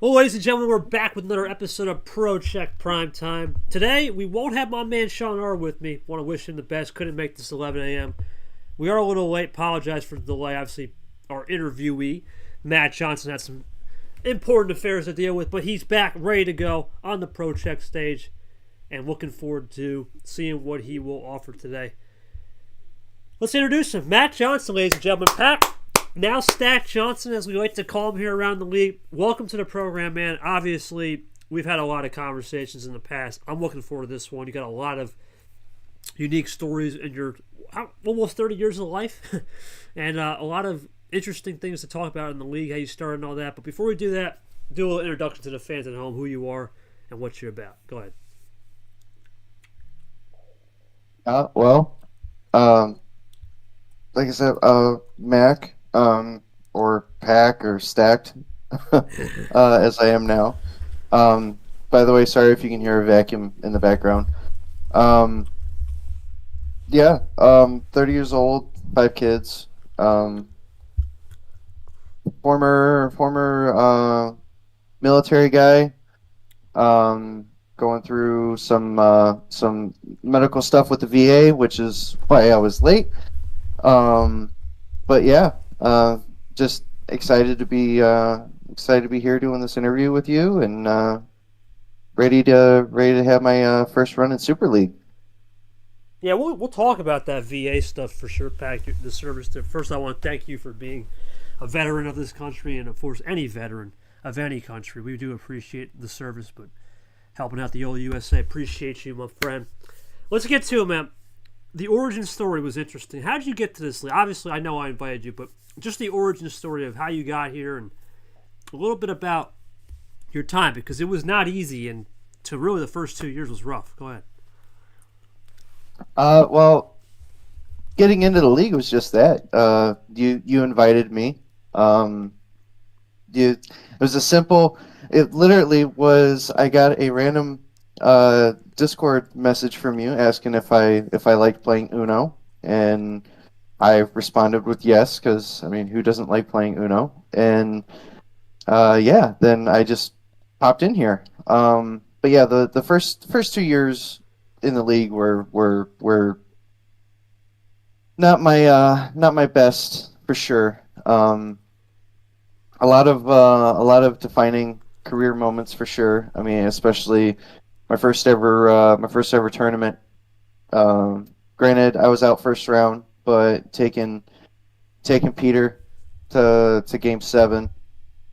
Well, ladies and gentlemen, we're back with another episode of ProCheck Primetime. Today, we won't have my man Sean Ard with me. Want to wish him the best. Couldn't make this 11 a.m. We are a little late. Apologize for the delay. Obviously, our interviewee, Mack Johnson, had some important affairs to deal with, but he's back, ready to go on the ProCheck stage, and looking forward to seeing what he will offer today. Let's introduce him. Mack Johnson, ladies and gentlemen. Pat, now Stack Johnson, as we like to call him here around the league. Welcome to the program, man. Obviously, we've had a lot of conversations in the past. I'm looking forward to this one. You got a lot of unique stories in your almost 30 years of life and a lot of interesting things to talk about in the league, how you started and all that. But before we do that, do a little introduction to the fans at home, who you are and what you're about. Go ahead. Well, like I said, Mac, or Pack or Stacked, as I am now. By the way, sorry if you can hear a vacuum in the background. Um, yeah, 30 years old, 5 kids. Former military guy. Going through some medical stuff with the VA, which is why I was late. Um, but yeah, just excited to be here doing this interview with you, and ready to have my first run in Super League. Yeah, we'll talk about that VA stuff for sure, Pack, the service. First, I want to thank you for being a veteran of this country, and of course, any veteran of any country. We do appreciate the service, but helping out the old USA. Appreciate you, my friend. Let's get to it, man. The origin story was interesting. How did you get to this league? Obviously, I know I invited you, but just the origin story of how you got here and a little bit about your time, because it was not easy, and to really the first 2 years was rough. Go ahead. Well, getting into the league was just that. You invited me. Um, it was a simple. It literally was. I got a random Discord message from you asking if I liked playing Uno, and I responded with yes, because I mean, who doesn't like playing Uno? And yeah, then I just popped in here. But yeah, the first 2 years in the league were not my best for sure. A lot of defining career moments for sure. I mean, especially my first ever tournament. Granted, I was out first round, but taking Peter to game 7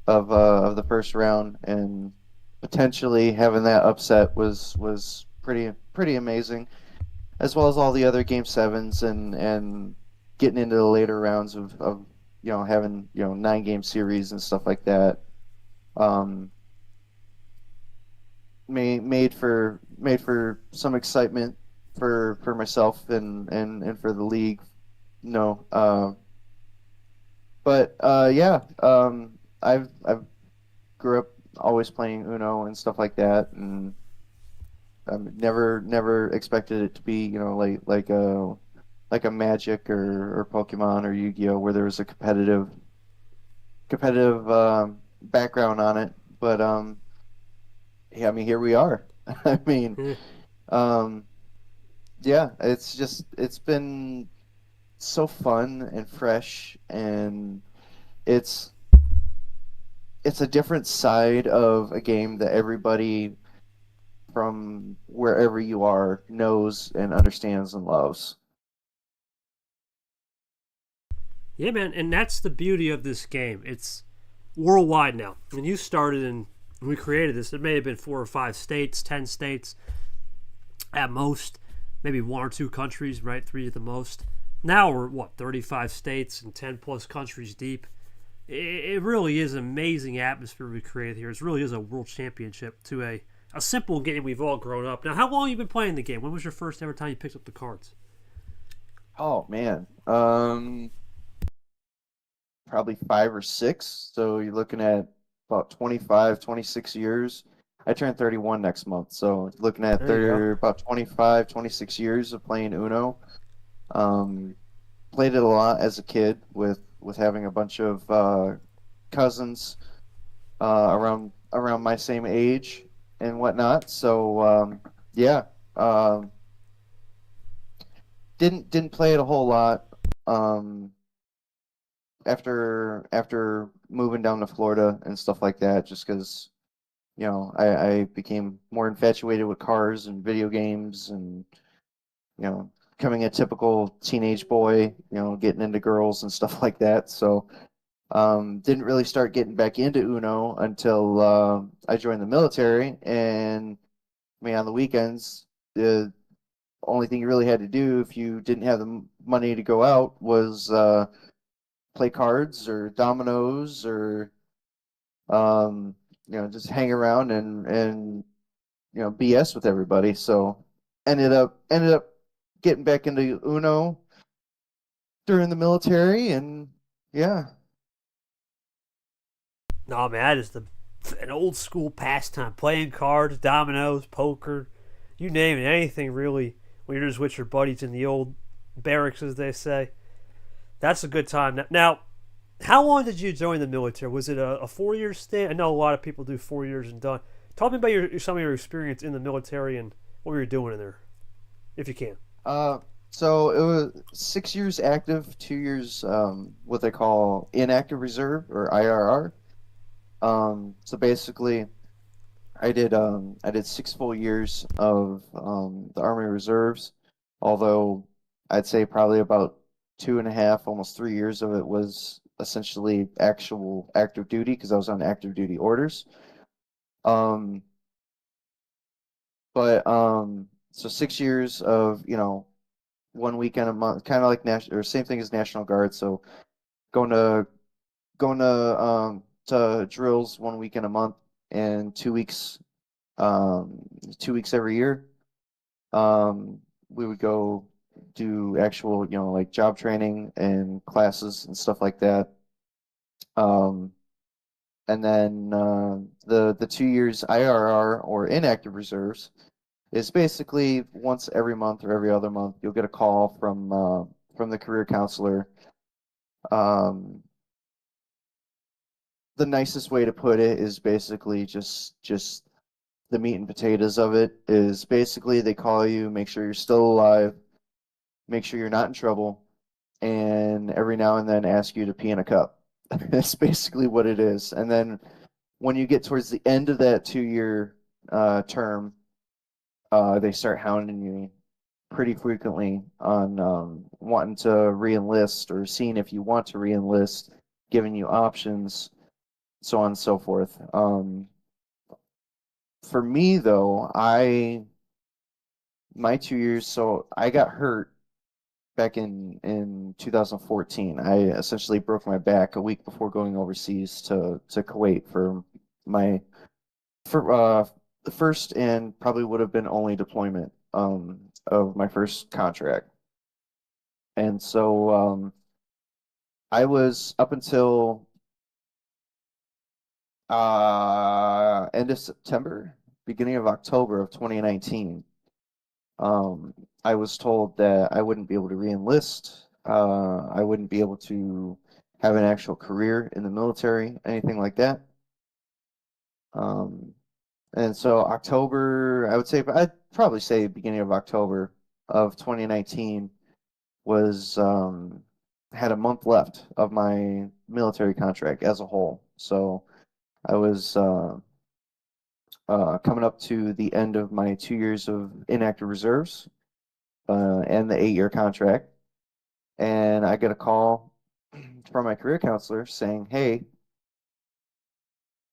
of the first round, and potentially having that upset was pretty amazing, as well as all the other game 7s, and getting into the later rounds of having 9 game series and stuff like that. Um, made for some excitement for myself and for the league. No, but yeah, I've grew up always playing Uno and stuff like that, and I never expected it to be like a Magic or Pokemon or Yu-Gi-Oh, where there was a competitive background on it. But yeah, I mean, here we are. I mean, Yeah. um, yeah, it's been so fun and fresh, and it's it's a different side of a game that everybody from wherever you are knows and understands and loves. Yeah, man, and that's the beauty of this game. It's worldwide now. When you started and we created this, it may have been 4 or 5 states, 10 states at most, maybe 1 or 2 countries, right? 3 at the most. Now we're 35 states and 10 plus countries deep. It really is an amazing atmosphere we created here. It really is a world championship to a simple game we've all grown up. Now, how long have you been playing the game? When was your first ever time you picked up the cards? Oh man, probably 5 or 6. So you're looking at about 25, 26 years. I turn 31 next month, so looking at There you go. about 25, 26 years of playing Uno. Um, Played it a lot as a kid with having a bunch of cousins around around my same age and whatnot. So yeah, um, didn't play it a whole lot. Um, after moving down to Florida and stuff like that, just because I became more infatuated with cars and video games and becoming a typical teenage boy, getting into girls and stuff like that. So didn't really start getting back into Uno until I joined the military. And I mean, on the weekends, the only thing you really had to do if you didn't have the money to go out was play cards or dominoes or um, just hang around and BS with everybody. So ended up getting back into Uno during the military, and yeah. No, man, that is an old school pastime. Playing cards, dominoes, poker, you name it, anything really. When you're just with your buddies in the old barracks, as they say, that's a good time. Now, how long did you join the military? Was it a 4 year stint? I know a lot of people do 4 years and done. Talk to me about some of your experience in the military and what you were doing in there, if you can. Uh, so it was 6 years active, 2 years what they call inactive reserve or IRR. So basically, I did 6 full years of the Army Reserves, although I'd say probably about 2.5, almost 3 years of it was essentially actual active duty because I was on active duty orders. Um, but so 6 years of 1 weekend a month, kind of like national or same thing as National Guard. So going to going to drills 1 weekend a month and 2 weeks 2 weeks every year. Um, we would go do actual, like job training and classes and stuff like that. Um, and then the 2 years IRR or inactive reserves is basically once every month or every other month you'll get a call from the career counselor. Um, the nicest way to put it is basically just the meat and potatoes of it is basically they call you, make sure you're still alive, make sure you're not in trouble, and every now and then ask you to pee in a cup. That's basically what it is. And then when you get towards the end of that 2 year term, they start hounding you pretty frequently on wanting to reenlist or seeing if you want to reenlist, giving you options, so on and so forth. For me though, I my 2 years, so I got hurt back in 2014. I essentially broke my back a week before going overseas to Kuwait my for the first and probably would have been only deployment of my first contract. And so I was up until end of September, beginning of October of 2019. Um, I was told that I wouldn't be able to reenlist. I wouldn't be able to have an actual career in the military, anything like that. Um, and so October, I'd probably say beginning of October of 2019 was had a month left of my military contract as a whole. So I was coming up to the end of my 2 years of inactive reserves and the 8 year contract. And I get a call from my career counselor saying, "Hey,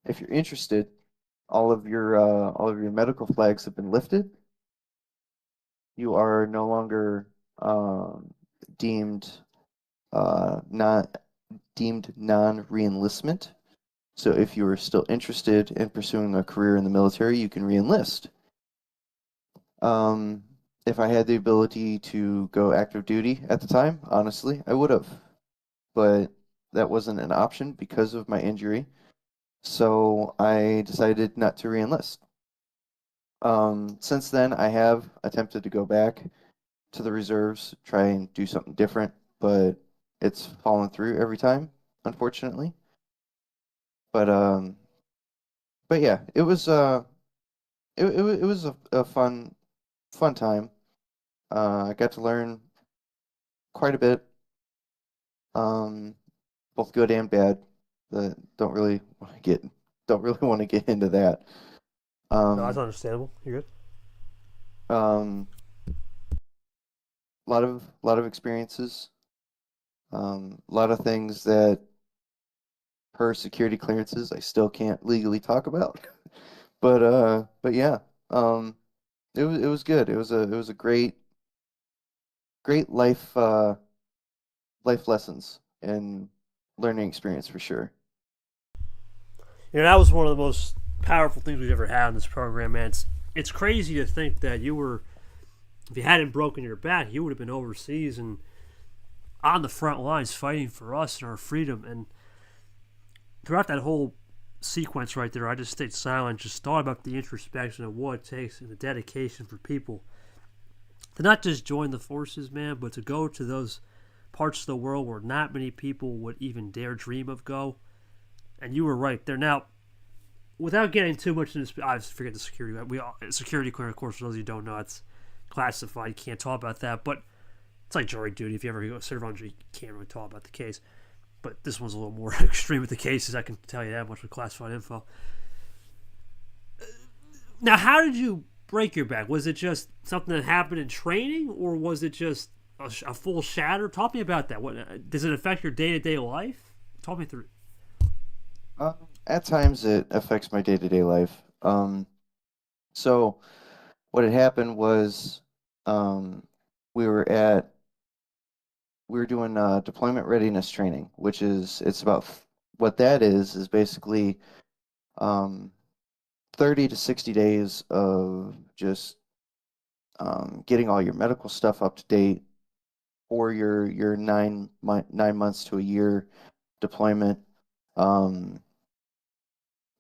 if you're interested, all of your medical flags have been lifted. You are no longer um, deemed not deemed non-reenlistment. So if you are still interested in pursuing a career in the military, you can reenlist." Um, if I had the ability to go active duty at the time, honestly, I would have, but that wasn't an option because of my injury. So I decided not to reenlist. Since then, I have attempted to go back to the reserves, try and do something different, but it's fallen through every time, unfortunately. But but yeah, it was a fun time. I got to learn quite a bit, um, both good and bad. The don't really want to get into that. No, that's Um, understandable. You're good. um, lot of experiences, a lot of things that per security clearances I still can't legally talk about. But yeah, um, it was good. It was a great life lessons and learning experience for sure. That was one of the most powerful things we've ever had in this program, man. It's crazy to think that you were, if you hadn't broken your back, you would have been overseas and on the front lines fighting for us and our freedom. And throughout that whole sequence right there, I just stayed silent, just thought about the introspection of what it takes and the dedication for people to not just join the forces, man, but to go to those parts of the world where not many people would even dare dream of go. And you were right there. Now, without getting too much into this, I forget the security. Security clearance, of course, for those of you who don't know, it's classified. You can't talk about that. But it's like jury duty. If you ever go serve on jury, you can't really talk about the case. But this one's a little more extreme with the cases. I can tell you that much with classified info. Now, how did you break your back? Was it just something that happened in training, or was it just a full shatter? Talk me about that. What does it affect your day to day life? Talk me through. At times it affects my day-to-day life. So what had happened was um, we were at we were doing deployment readiness training, which is it's about what that is basically um, 30 to 60 days of just getting all your medical stuff up to date for your 9 months to a year deployment, um,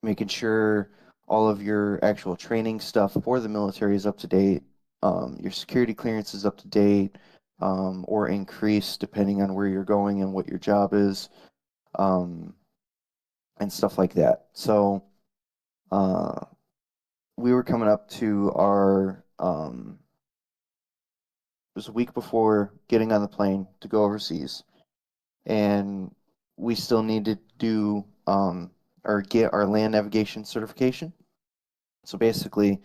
making sure all of your actual training stuff for the military is up to date, your security clearance is up to date, or increased depending on where you're going and what your job is, um, and stuff like that. So uh, we were coming up to our it was a week before getting on the plane to go overseas, and we still needed to do or get our land navigation certification. So basically,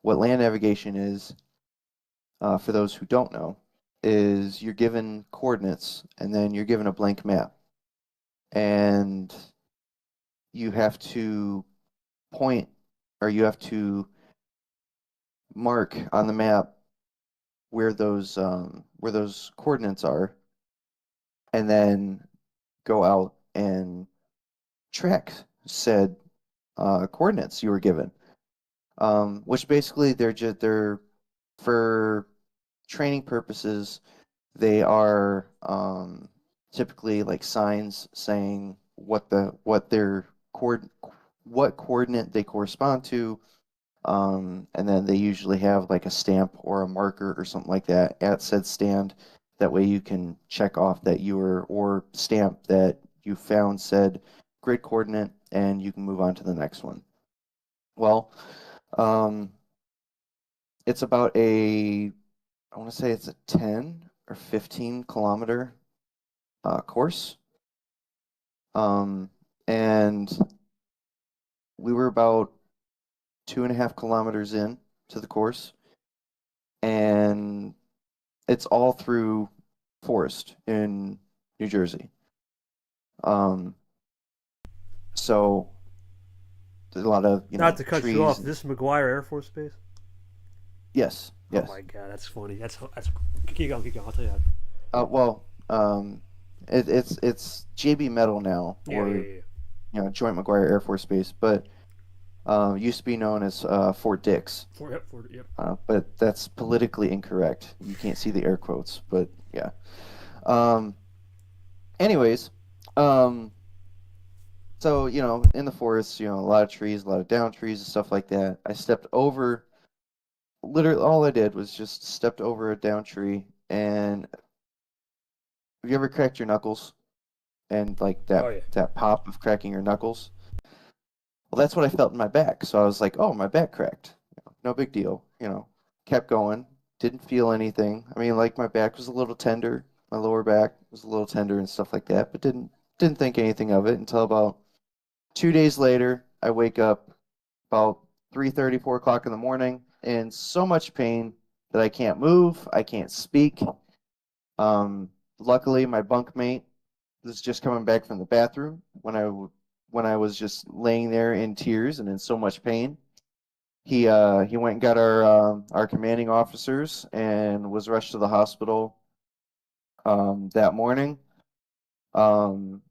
what land navigation is, for those who don't know, is you're given coordinates and then you're given a blank map, and you have to point or you have to mark on the map where those coordinates are, and then go out and track said coordinates you were given. Which basically they're for training purposes. They are typically like signs saying what their what coordinate they correspond to, and then they usually have like a stamp or a marker or something like that at said stand. That way you can check off that you were, or stamp that you found said grid coordinate, and you can move on to the next one. Well, um, it's about I want to say it's a 10 or 15 kilometer course. Um, and we were about 2.5 kilometers in to the course, and it's all through forest in New Jersey. Um, so there's a lot of, Not to cut you trees off, and this is McGuire Air Force Base. yes, Oh yes. my god, that's funny. That's keep going, keep going. I'll tell you that. Well, it's JB Metal now, Yeah, yeah, or yeah. Joint McGuire Air Force Base, but used to be known as Fort Dix. Yep. But that's politically incorrect. You can't see the air quotes, but yeah. Um, anyways, um, so in the forest, a lot of trees, a lot of down trees and stuff like that. I stepped over. Literally, all I did was just stepped over a down tree. And have you ever cracked your knuckles? And like Oh yeah. that pop of cracking your knuckles? Well, that's what I felt in my back. So I was like, oh, my back cracked. No big deal. Kept going. Didn't feel anything. I mean, like my back was a little tender. My lower back was a little tender and stuff like that, but didn't think anything of it until about 2 days later. I wake up about 3:30, 4 o'clock in the morning in so much pain that I can't move. I can't speak. Luckily, my bunkmate was just coming back from the bathroom when I was just laying there in tears and in so much pain. He went and got our commanding officers and was rushed to the hospital that morning. Um,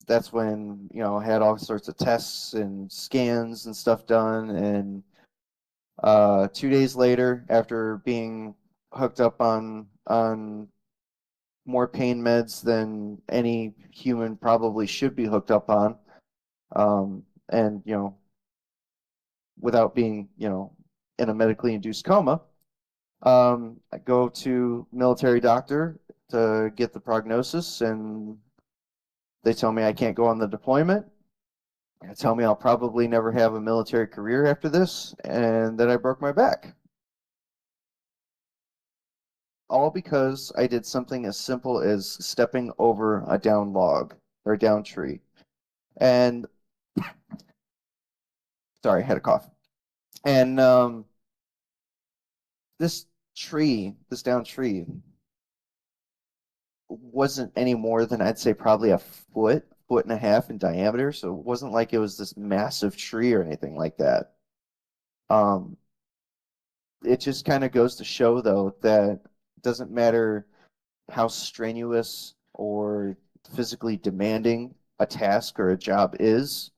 that's when had all sorts of tests and scans and stuff done. And 2 days later, after being hooked up on more pain meds than any human probably should be hooked up on, and without being in a medically induced coma, I go to military doctor to get the prognosis, and they tell me I can't go on the deployment. They tell me I'll probably never have a military career after this, and that I broke my back. All because I did something as simple as stepping over a down log or a down tree. And sorry, I had a cough. And this this down tree, wasn't any more than I'd say probably a foot and a half in diameter. So it wasn't like it was this massive tree or anything like that. Um, it just kind of goes to show, though, that it doesn't matter how strenuous or physically demanding a task or a job is,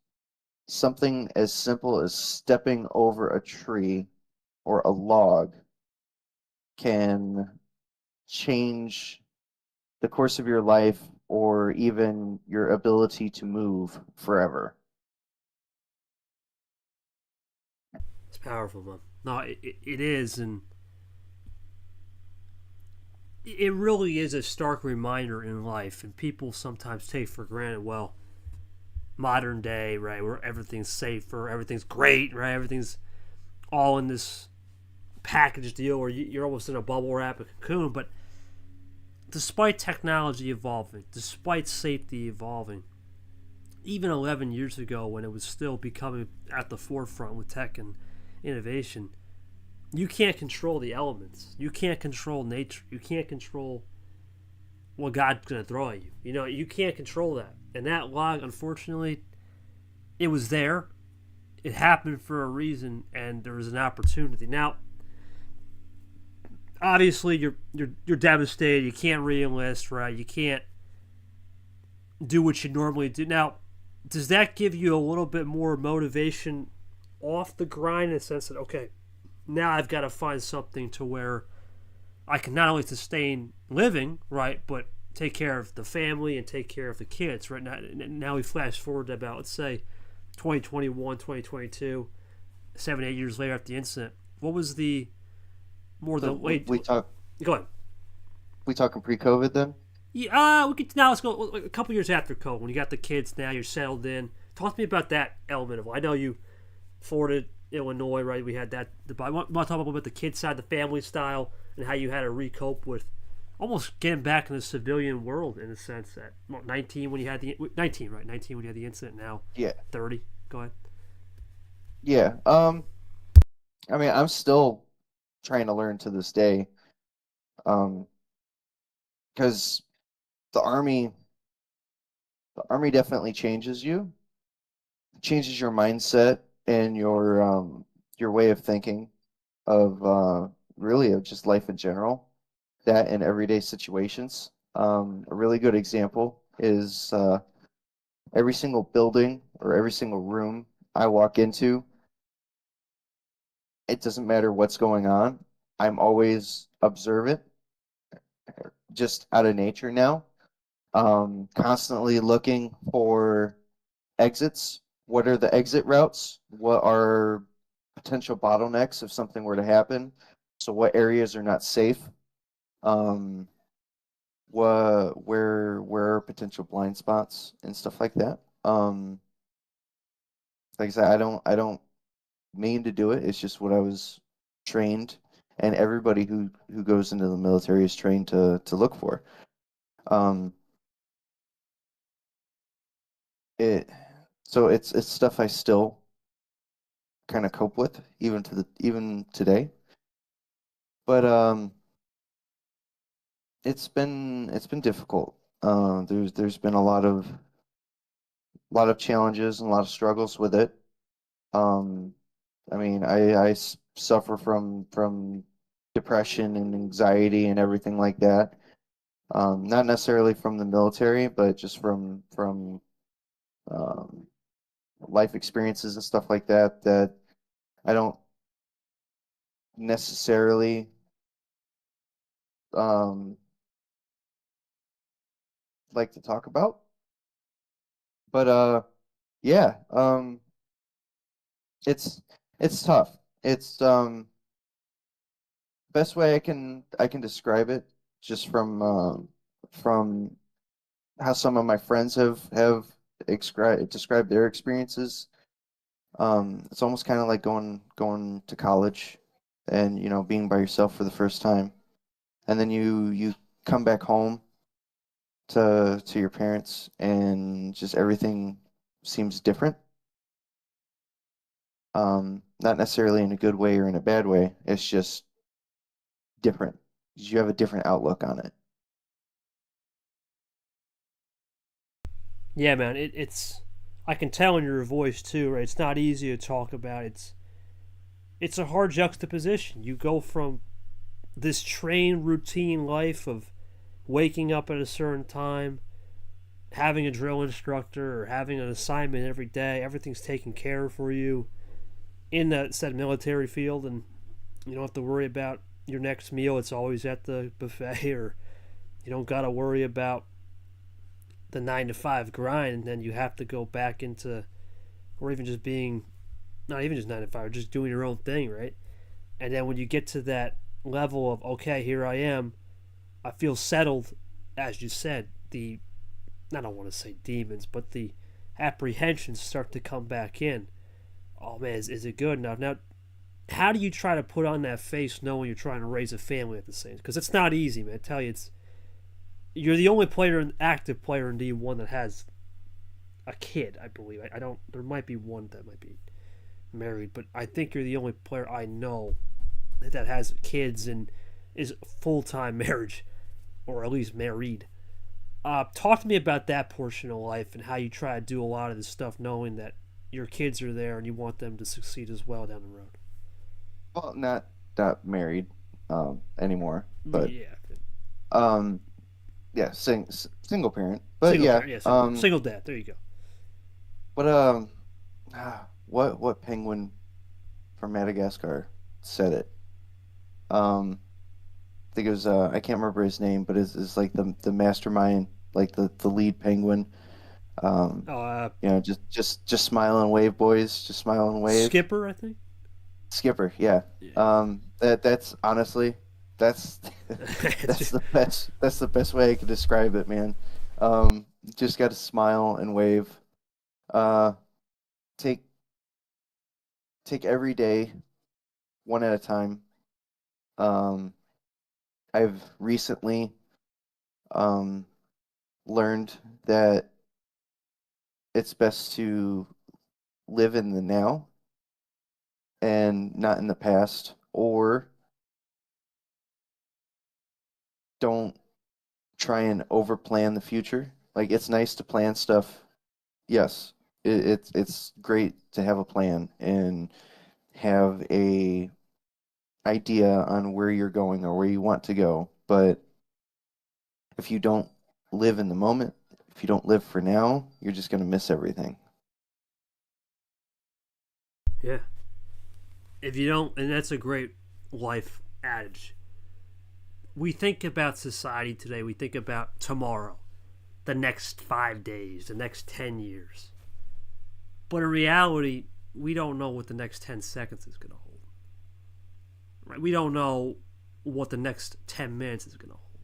something as simple as stepping over a tree or a log can change the course of your life or even your ability to move forever. It's powerful, man. No, it is, and it really is a stark reminder in life, and people sometimes take for granted. Well, modern day, right, where everything's safer, everything's great, right, everything's all in this package deal where you're almost in a bubble wrap, a cocoon. But despite technology evolving, despite safety evolving, even 11 years ago when it was still becoming at the forefront with tech and innovation, you can't control the elements. You can't control nature. You can't control what God's going to throw at you. You can't control that. And that log, unfortunately, it was there. It happened for a reason, and there was an opportunity. Now, obviously, you're devastated. You can't re-enlist, right? You can't do what you normally do. Now, does that give you a little bit more motivation off the grind in the sense that, okay, now I've got to find something to where I can not only sustain living, right, but take care of the family and take care of the kids, right? Now we flash forward to about, let's say, 2021, 2022, 7, 8 years later after the incident. What was the more So the late? Go ahead. we talking pre-COVID then? Yeah, we could now. Let's go a couple years after COVID. When you got the kids, now you're settled in. Talk to me about that element of. I know you forwarded Illinois, right? We had that. I want to talk a little bit about the kid side, the family style, and how you had to recope with almost getting back in the civilian world in a sense. At 19 when you had the 19, right? 19 when you had the incident. Now Yeah. 30. Go ahead. Yeah. I mean, I'm still trying to learn to this day. Um, because the army, the army definitely changes you, changes your mindset and your way of thinking of really of just life in general, that in everyday situations. A really good example is every single building or every single room I walk into, it doesn't matter what's going on. I'm always observant, just out of nature now. Constantly looking for exits. What are the exit routes? What are potential bottlenecks if something were to happen? So what areas are not safe? Um, where are potential blind spots and stuff like that? like I said, I don't mean to do it. It's just what I was trained, and everybody who goes into the military is trained to look for. Um, it so it's stuff I still kind of cope with even today. But it's been difficult. There's been a lot of challenges and a lot of struggles with it. Um, I mean, I suffer from depression and anxiety and everything like that. Not necessarily from the military, but just from um, life experiences and stuff like that that I don't necessarily um, like to talk about. But yeah, it's it's tough. It's best way I can describe it just from how some of my friends have described their experiences. It's almost kind of like going to college and being by yourself for the first time, and then you come back home to your parents, and just everything seems different. Not necessarily in a good way or in a bad way. It's just different. You have a different outlook on it. Yeah, man, it's I can tell in your voice too, right? It's not easy to talk about. It's a hard juxtaposition. You go from this trained routine life of waking up at a certain time, having a drill instructor or having an assignment every day, everything's taken care of for you in that said military field, and you don't have to worry about your next meal. It's always at the buffet, or you don't got to worry about the 9 to 5 grind, and then you have to go back into, or even just being, not even just 9 to 5, just doing your own thing, right? And then when you get to that level of, okay, here I am, I feel settled, as you said, I don't want to say demons, but the apprehensions start to come back in. Oh man, is it good enough? Now, how do you try to put on that face knowing you're trying to raise a family at the same? Because it's not easy, man. I tell you, you're the only active player in D1 that has a kid, I believe. I don't. There might be one that might be married, but I think you're the only player I know that has kids and is full time marriage, or at least married. Talk to me about that portion of life and how you try to do a lot of this stuff, knowing that your kids are there and you want them to succeed as well down the road. Well, not married anymore, but Yeah, um yeah, single parent. But single yeah, parent. Yeah, single dad. There you go. but what penguin from Madagascar said it? I think it was I can't remember his name, but it's like the mastermind, like the lead penguin. Um, Oh, just smile and wave, boys. Just smile and wave. Skipper, I think. Skipper, yeah. Yeah. That's honestly, that's that's the best way I could describe it, man. Just got to smile and wave. Uh, take take every day one at a time. Um, I've recently um learned that it's best to live in the now and not in the past, or don't try and overplan the future. Like, it's nice to plan stuff. Yes, it's great to have a plan and have a idea on where you're going or where you want to go. But if you don't live in the moment, if you don't live for now, you're just going to miss everything. Yeah. If you don't, and that's a great life adage. We think about society today. We think about tomorrow, the next 5 days, the next 10 years. But in reality, we don't know what the next 10 seconds is going to hold. Right? We don't know what the next 10 minutes is going to hold.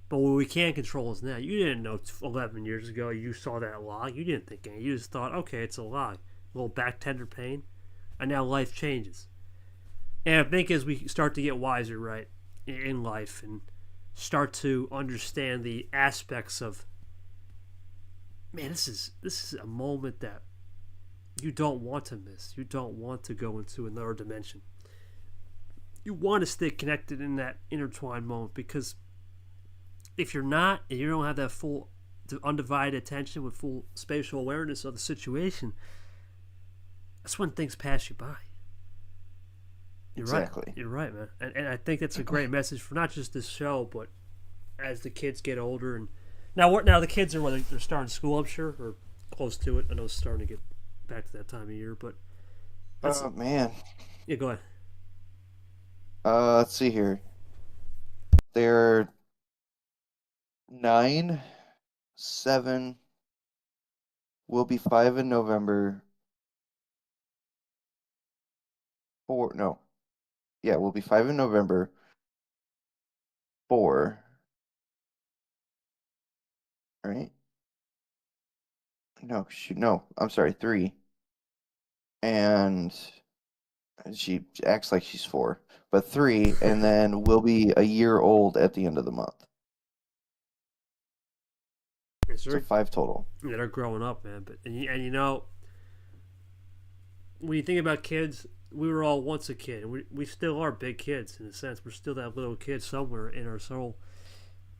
But what we can control is now. You didn't know 11 years ago. You saw that log. You didn't think anything. You just thought, okay, it's a log. little back tender pain, and now life changes. And I think as we start to get wiser, right, in life and start to understand the aspects of, man, this is a moment that you don't want to miss. You don't want to go into another dimension. You want to stay connected in that intertwined moment, because if you're not, and you don't have that full, undivided attention with full spatial awareness of the situation, that's when things pass you by. You're Exactly. right. You're right, man. And I think that's a great message for not just this show, but as the kids get older. And now the kids are, they're starting school, I'm sure, or close to it. I know it's starting to get back to that time of year, but that's Oh man. yeah. Go ahead. Let's see here. They're 9, 7. Will be 5 in November. 4. No. Yeah, we'll be 5 in November. 4. Right? No, shoot. No, I'm sorry. 3. And she acts like she's 4, but 3, and then we'll be a year old at the end of the month. It's So very, 5 total. yeah, they're growing up, man. But and you know, when you think about kids, we were all once a kid. We still are big kids in a sense. We're still that little kid somewhere in our soul.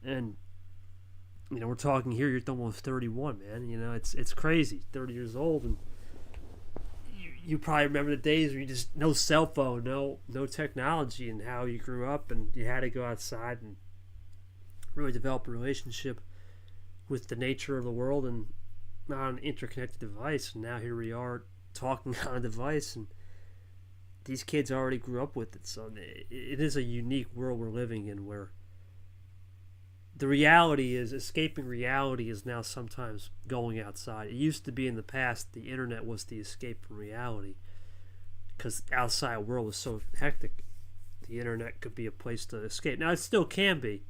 And we're talking here. You're almost 31, man. It's crazy. 30 years old, and you probably remember the days where you just no cell phone, no technology, and how you grew up, and you had to go outside and really develop a relationship with the nature of the world, and not an interconnected device. And now here we are talking on a device, and these kids already grew up with it. So it is a unique world we're living in, where the reality is, escaping reality is now sometimes going outside. It used to be in the past the internet was the escape from reality, because the outside world was so hectic. The internet could be a place to escape. Now it still can be,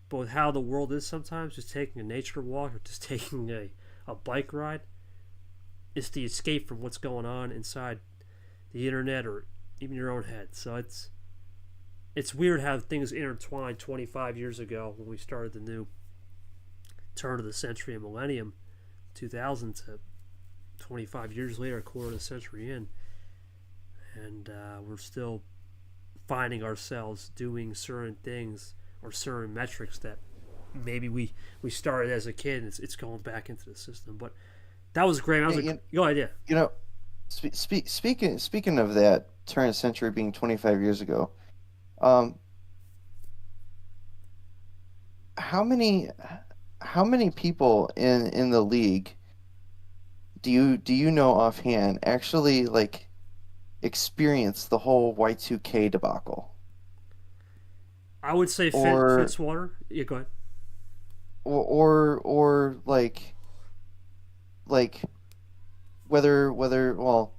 but with how the world is sometimes, just taking a nature walk or just taking a bike ride, it's the escape from what's going on inside the internet or even your own head. So it's weird how things intertwined 25 years ago when we started the new turn of the century and millennium, 2000, to 25 years later, a quarter of the century in, and we're still finding ourselves doing certain things or certain metrics that maybe we started as a kid, and it's going back into the system. But that was great. That was go ahead, yeah. You know, speaking of that turn of century being 25 years ago, um, how many people in the league do you know offhand actually like experience the whole Y2K debacle? I would say Or Fitzwater. Yeah, go ahead. or like whether well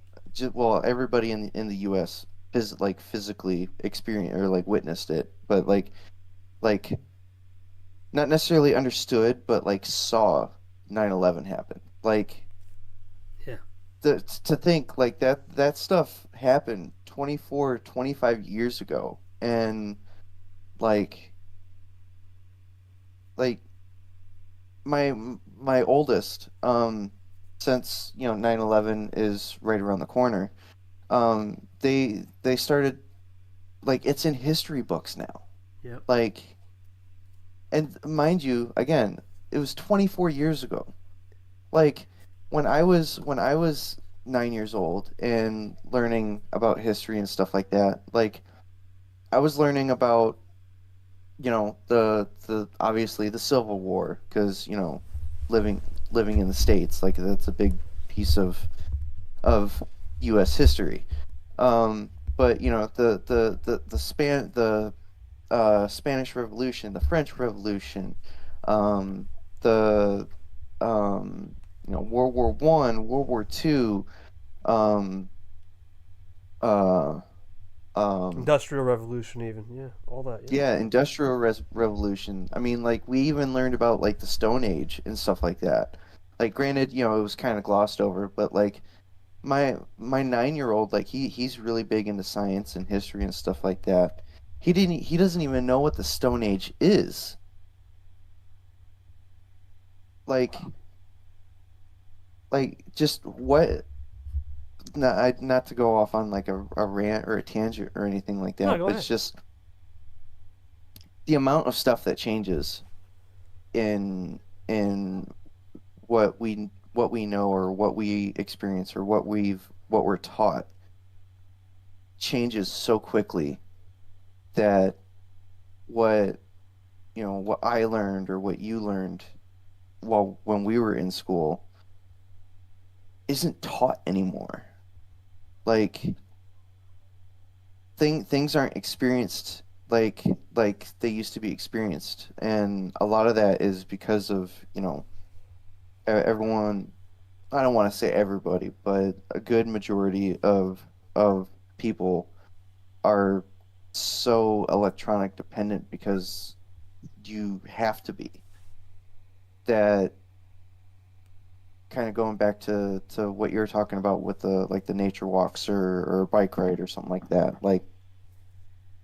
everybody in the US is like physically experienced or like witnessed it, but like not necessarily understood, but like saw 9/11 happen. Like Yeah, to think like that stuff happened 24, 25 years ago, and like like my my oldest, since 9/11 is right around the corner, they started, like, it's in history books now, yep, like, and mind you, again, it was 24 years ago. Like, when I was 9 years old and learning about history and stuff like that, like, I was learning about, the obviously the Civil War, because living living in the States, like, that's a big piece of U.S. history. But the Spanish Revolution, the French Revolution, the World War I, World War II, um, uh, um, Industrial Revolution, even, yeah, all that, yeah. yeah, Revolution. I mean, like, we even learned about like the Stone Age and stuff like that. Like, granted, it was kind of glossed over, but like my 9-year-old, like he's really big into science and history and stuff like that. He doesn't even know what the Stone Age is. Like just what, not to go off on like a rant or a tangent or anything like No, that, go but it's ahead. just the amount of stuff that changes in what we know or what we experience or what we're taught changes so quickly that what what I learned or what you learned while when we were in school isn't taught anymore. Like things aren't experienced like they used to be experienced, and a lot of that is because of everyone. I don't want to say everybody, but a good majority of people are so electronic dependent because you have to be. That kind of going back to what you're talking about with the nature walks or a bike ride or something like that. Like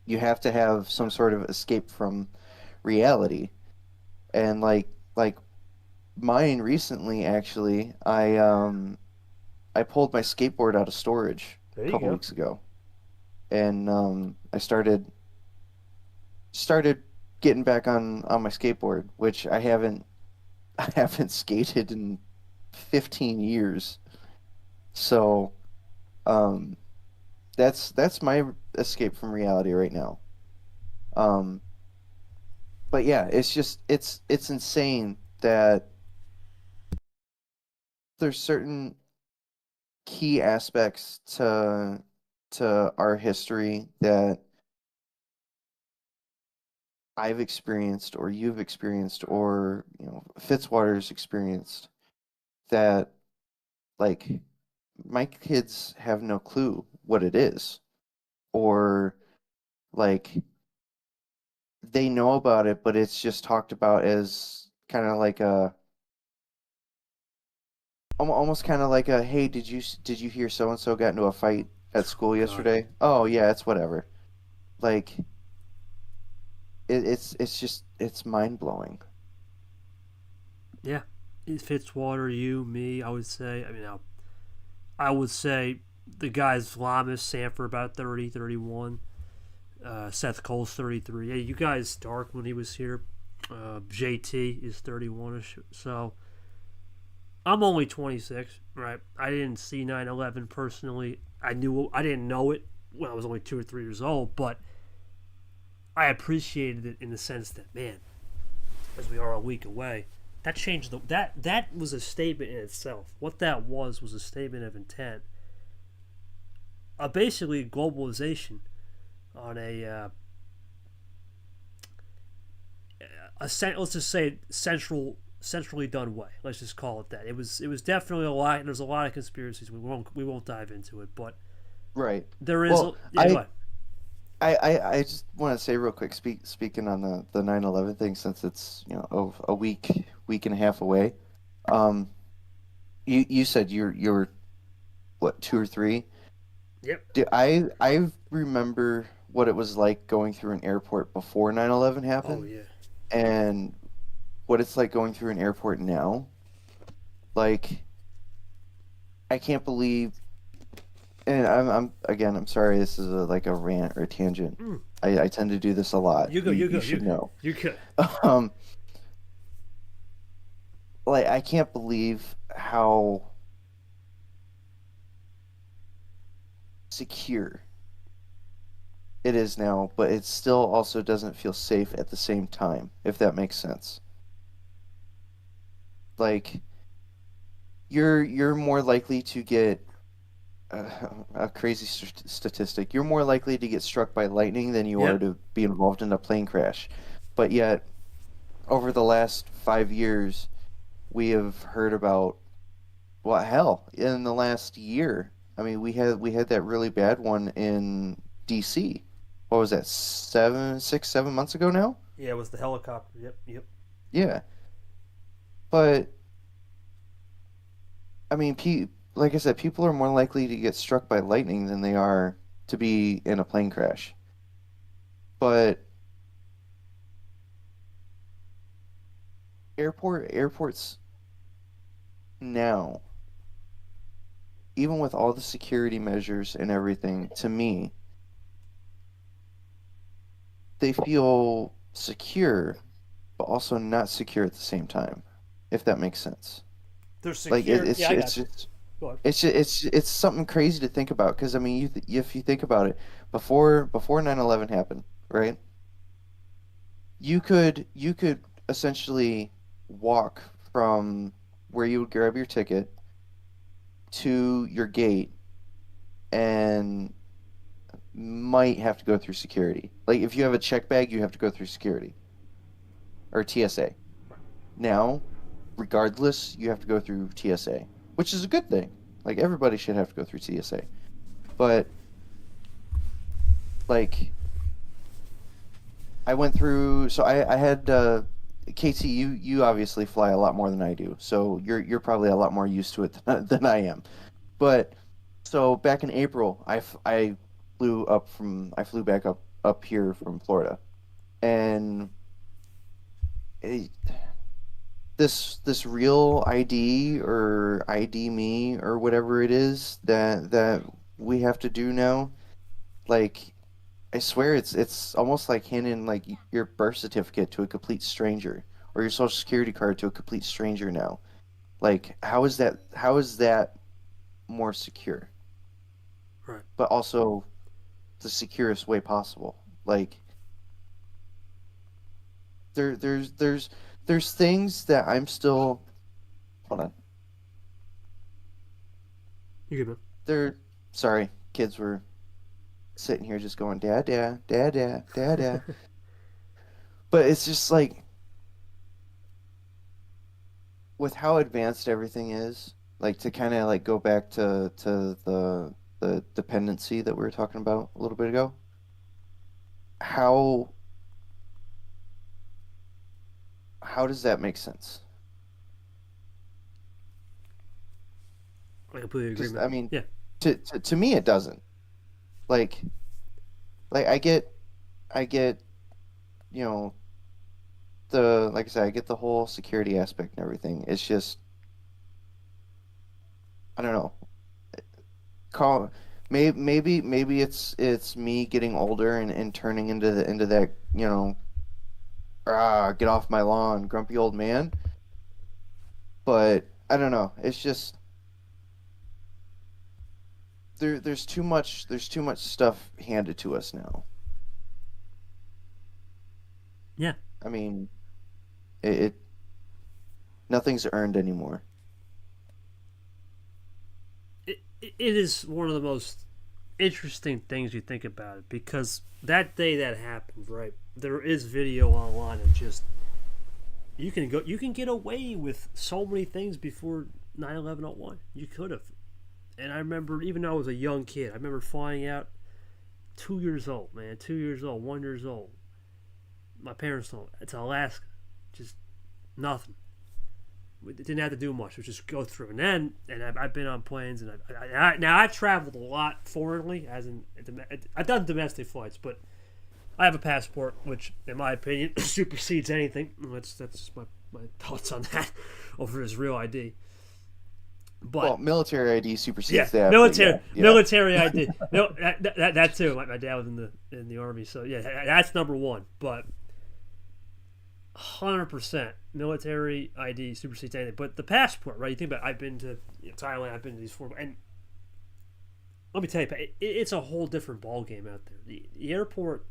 you have to have some sort of escape from reality. And like mine recently, actually, I pulled my skateboard out of storage There a you couple go. weeks ago, and I started getting back on my skateboard, which I haven't I haven't skated in 15 years. So, um, that's my escape from reality right now. Um, but yeah, it's just it's insane that there's certain key aspects to our history that I've experienced or you've experienced or Fitzwater's experienced that like my kids have no clue what it is, or like they know about it but it's just talked about as kind of like a almost kind of like a, hey, did you hear so and so got into a fight at Oh school God. yesterday? Oh yeah, it's whatever. Like it's just it's mind blowing. Yeah. It fits water, you, me. I would say. I mean, I would say the guys Lamas, Sanford about 30, 31. Seth Cole's 33. Yeah, you guys, Dark when he was here. JT is 31ish. So I'm only 26, right? I didn't see 9/11 personally. I didn't know it when I was only 2 or 3 years old, but I appreciated it in the sense that, man, as we are a week away, that changed that was a statement in itself. What that was a statement of intent. Basically globalization on let's just say centrally done way. Let's just call it that. It was definitely a lot, and there's a lot of conspiracies. We won't dive into it, but Right. there is. Well, Yeah, go ahead. I just want to say real quick, speaking on the 9/11 thing, since it's a week and a half away. Um, you said you're what, 2 or 3? Yep. I remember what it was like going through an airport before 9/11 Oh happened, yeah. and what it's like going through an airport now. Like I can't believe, and I'm again, I'm sorry, this is like a rant or a tangent. Mm. I tend to do this a lot. You go. You You you go. should You know. you could. Um, like I can't believe how secure it is now, but it still also doesn't feel safe at the same time, if that makes sense. Like you're more likely to get a crazy statistic. You're more likely to get struck by lightning than you are Yep. to be involved in a plane crash. But yet, over the last 5 years, we have heard about, well, hell, in the last year. I mean, we had that really bad one in DC. What was that? 7 months ago now? Yeah, it was the helicopter. Yep. Yep. Yeah. But I mean, like I said, people are more likely to get struck by lightning than they are to be in a plane crash. But airports now, even with all the security measures and everything, to me, they feel secure, but also not secure at the same time, if that makes sense. They're Like secure. Yeah, I it's got you. just Go ahead. it's something crazy to think about because I mean, if you think about it, before 9/11 happened, right? You could essentially walk from where you would grab your ticket to your gate and might have to go through security. Like if you have a check bag, you have to go through security or TSA. Now, regardless, you have to go through TSA, which is a good thing. Like everybody should have to go through TSA. But like I went through, so I had KT. You obviously fly a lot more than I do, so you're probably a lot more used to it than I am. But so back in April, I flew back up here from Florida, and it, this real ID or ID me or whatever it is that we have to do now, like I swear it's almost like handing like your birth certificate to a complete stranger or your social security card to a complete stranger now. Like how is that more secure, Right. but also the securest way possible? Like there's things that I'm still hold on. You good, man? There sorry, kids were sitting here just going dad dad dad dad dad dad. But it's just like with how advanced everything is, like to kind of like go back to the dependency that we were talking about a little bit ago. How how does that make sense? I completely agree, Just man. I mean, Yeah. to me it doesn't. Like like I get you know the like I said I get the whole security aspect and everything. It's just I don't know. Call maybe it's me getting older and turning into that get off my lawn grumpy old man. But I don't know. It's just there's too much stuff handed to us now. Yeah. I mean, it nothing's earned anymore. It is one of the most interesting things you think about it because that day that happened, right? There is video online of just you can get away with so many things before 9/11/01. You could have. And I remember even though I was a young kid, I remember flying out 2 years old, man, 2 years old, 1 years old. My parents told me it's Alaska, just nothing. We didn't have to do much. We just go through, and then I've been on planes, and now I've traveled a lot foreignly, as in I've done domestic flights, but I have a passport, which in my opinion supersedes anything. That's just my thoughts on that over his real ID. Well, But military ID yeah, supersedes that, but yeah. military ID. No, that too. My dad was in the army, so yeah, that's number one. But 100% military ID supersedes anything. But the passport, right? You think about I've been to Thailand, I've been to these four, and let me tell you, it's a whole different ball game out there. The airport,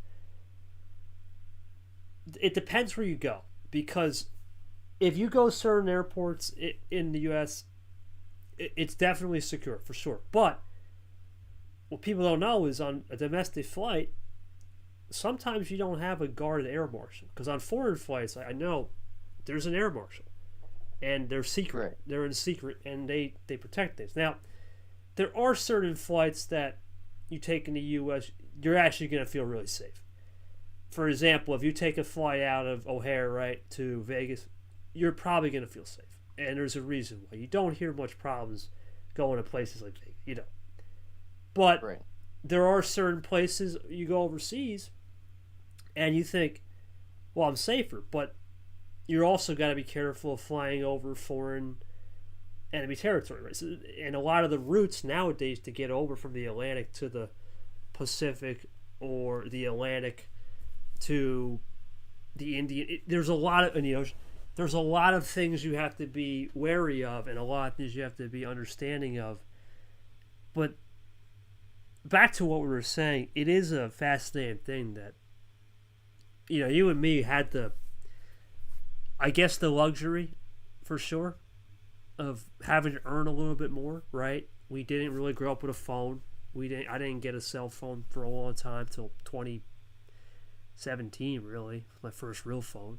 it depends where you go because if you go certain airports in the U.S., it's definitely secure for sure. But what people don't know is on a domestic flight, sometimes you don't have a guarded air marshal because on foreign flights, I know there's an air marshal, and they're secret. Right. They're in secret, and they protect things. Now, there are certain flights that you take in the U.S. you're actually going to feel really safe. For example, if you take a flight out of O'Hare right to Vegas, you're probably going to feel safe, and there's a reason why you don't hear much problems going to places like Vegas, But Right. there are certain places you go overseas, and you think, well, I'm safer, but you're also got to be careful of flying over foreign enemy territory, right? So, and a lot of the routes nowadays to get over from the Atlantic to the Pacific or the Atlantic to the Indian, there's a lot of there's a lot of things you have to be wary of, and a lot of things you have to be understanding of. But back to what we were saying, it is a fascinating thing that you and me had the luxury, for sure, of having to earn a little bit more, right? We didn't really grow up with a phone. I didn't get a cell phone for a long time till 2017, really. My first real phone.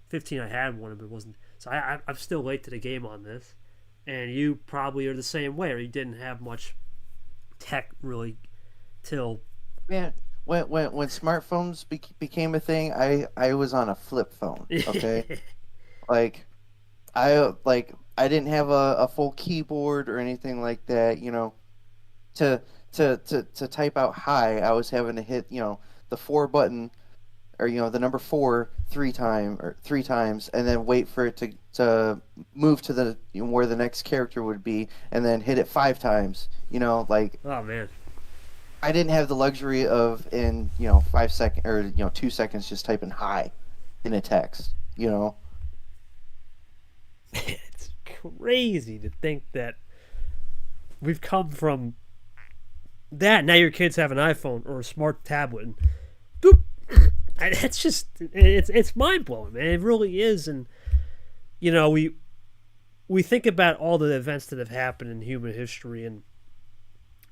15, I had one, but it wasn't. So I'm still late to the game on this, and you probably are the same way, or you didn't have much tech really till. Man, when smartphones became a thing, I was on a flip phone. Okay, like I didn't have a full keyboard or anything like that. To type out hi, I was having to hit the 4 button, or the number 4 three times, and then wait for it to move to the where the next character would be, and then hit it 5 times. Oh man. I didn't have the luxury of in 5 seconds or 2 seconds just typing hi in a text. It's crazy to think that we've come from that. Now your kids have an iPhone or a smart tablet, and boop. It's just it's mind blowing, man. It really is, and we think about all the events that have happened in human history, and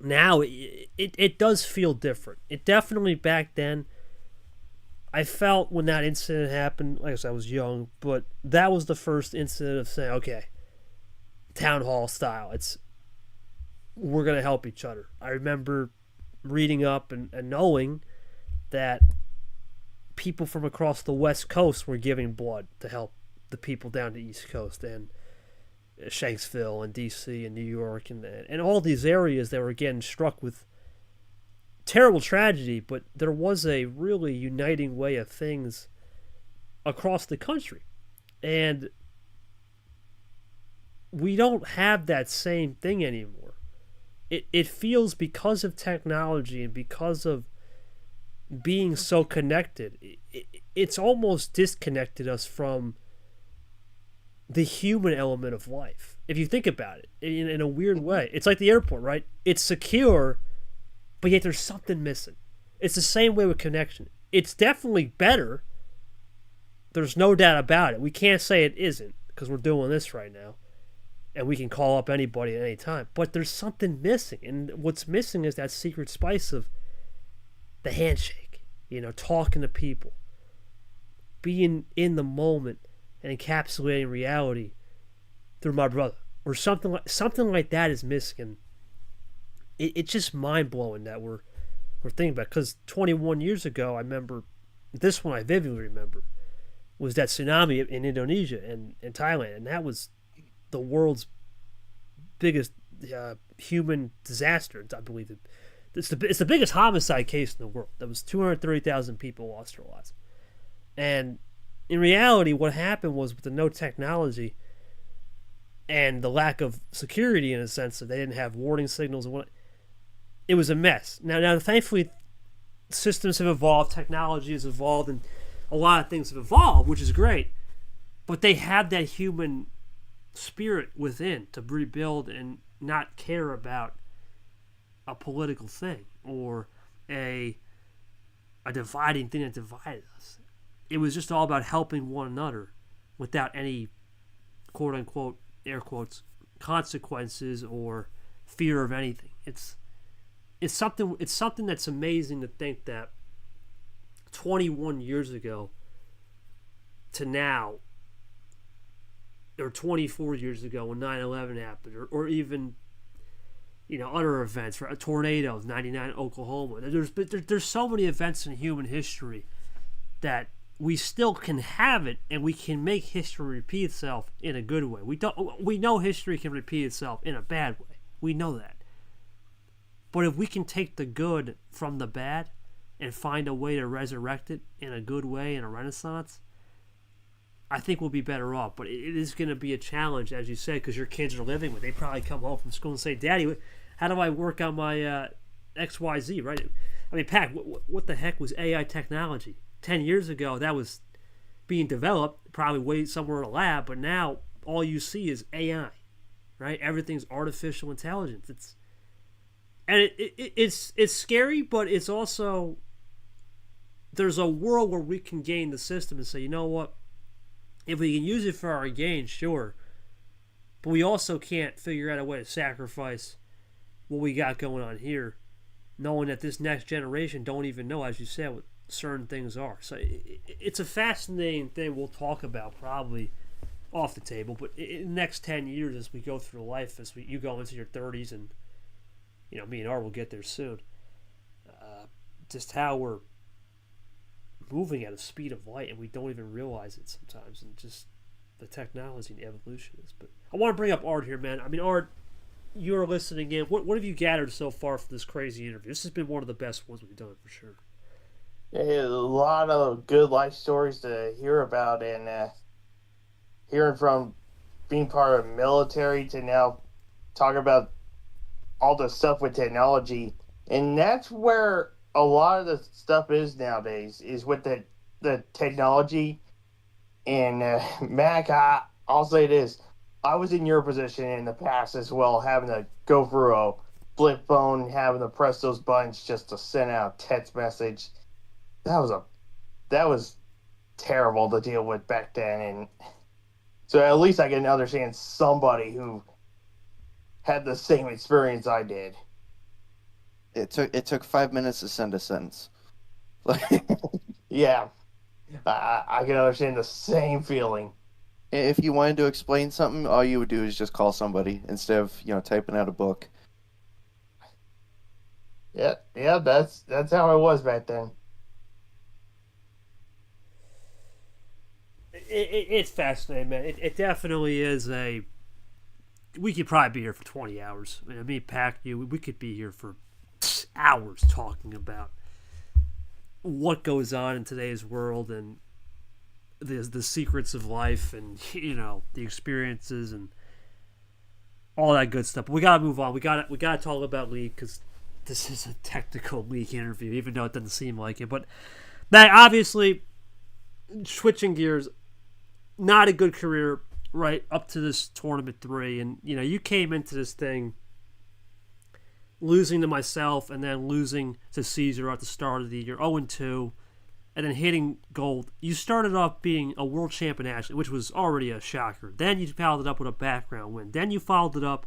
now it does feel different. It definitely back then. I felt when that incident happened, like I said, I was young, but that was the first incident of saying, okay, town hall style. We're gonna help each other. I remember reading up and knowing that people from across the West Coast were giving blood to help the people down the East Coast, and Shanksville and D.C. and New York and all these areas that were getting struck with terrible tragedy, but there was a really uniting way of things across the country. And we don't have that same thing anymore. It feels, because of technology and because of being so connected, it's almost disconnected us from the human element of life. If you think about it in a weird way, it's like the airport, right? It's secure, but yet there's something missing. It's the same way with connection. It's definitely better. There's no doubt about it. We can't say it isn't, because we're doing this right now, and we can call up anybody at any time. But there's something missing, and what's missing is that secret spice of the handshake. Talking to people, being in the moment, and encapsulating reality through my brother, or something like that is missing. It's just mind blowing that we're thinking about. Because 21 years ago, I remember this one. I vividly remember was that tsunami in Indonesia and Thailand, and that was the world's biggest human disaster. I believe it's the biggest homicide case in the world. That was 230,000 people lost their lives, and in reality, what happened was, with the no technology and the lack of security, in a sense that they didn't have warning signals and it was a mess. Now, thankfully, systems have evolved, technology has evolved, and a lot of things have evolved, which is great. But they have that human spirit within to rebuild and not care about a political thing or a dividing thing that divided us. It was just all about helping one another without any, quote unquote, air quotes, consequences or fear of anything. It's something that's amazing to think that 21 years ago to now, or 24 years ago when 9/11 happened, or even other events, right? Tornadoes, 99 Oklahoma. There's so many events in human history that we still can have it, and we can make history repeat itself in a good way. We know history can repeat itself in a bad way. We know that. But if we can take the good from the bad and find a way to resurrect it in a good way in a renaissance, I think we'll be better off. But it is going to be a challenge, as you said, because your kids are living with. They probably come home from school and say, "Daddy, how do I work on my XYZ?" Right? I mean, Pat, what the heck was AI technology? 10 years ago, that was being developed, probably way somewhere in a lab. But now all you see is AI, right? Everything's artificial intelligence. It's scary, but it's also there's a world where we can gain the system and say, you know what, if we can use it for our gain, sure, but we also can't figure out a way to sacrifice what we got going on here, knowing that this next generation don't even know, as you said, what certain things are. So it's a fascinating thing we'll talk about probably off the table, but in the next 10 years as we go through life, you go into your 30s, and me and Art will get there soon, just how we're moving at a speed of light and we don't even realize it sometimes, and just the technology and the evolution is. But I want to bring up Art here, man. I mean, Art, you're listening in. What have you gathered so far from this crazy interview? This has been one of the best ones we've done for sure. Yeah, a lot of good life stories to hear about, and hearing from being part of the military to now talking about all the stuff with technology. And that's where a lot of the stuff is nowadays, is with the technology. And Mac, I'll say this. I was in your position in the past as well, having to go through a flip phone, having to press those buttons just to send out a text message. That was terrible to deal with back then. And so at least I can understand somebody who had the same experience I did. It took 5 minutes to send a sentence. Yeah, I can understand the same feeling. If you wanted to explain something, all you would do is just call somebody instead of typing out a book. Yeah, yeah, that's how it was back then. It's fascinating, man. It definitely is a. We could probably be here for 20 hours. I mean, me, Pack, you, we could be here for hours talking about what goes on in today's world and the secrets of life, and the experiences and all that good stuff. But we gotta move on. We gotta talk about league, because this is a technical league interview, even though it doesn't seem like it. But that, obviously, switching gears, not a good career right up to this tournament 3, and you came into this thing losing to myself and then losing to Caesar at the start of the year, 0-2, and then hitting gold. You started off being a world champion, actually, which was already a shocker. Then you followed it up with a background win. Then you followed it up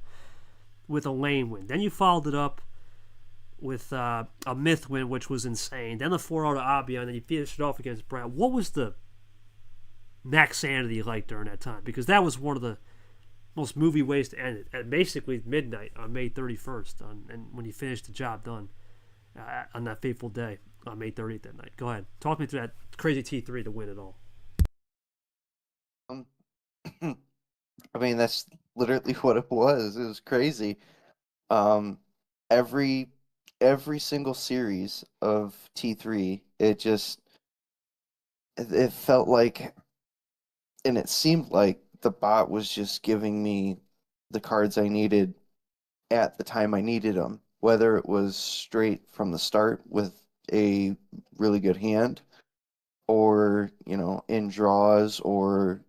with a lane win. Then you followed it up with a myth win, which was insane. Then the 4-0 to Abion, and then you finished it off against Brown. What was the max sanity like during that time? Because that was one of the most movie ways to end it, at basically midnight on May 31st, and when you finished the job done on that fateful day on May 30th that night. Go ahead. Talk me through that crazy T3 to win it all. Um, I mean, that's literally what it was. It was crazy. Um, every every single series of T3, it felt like, and it seemed like the bot was just giving me the cards I needed at the time I needed them, whether it was straight from the start with a really good hand, or in draws, or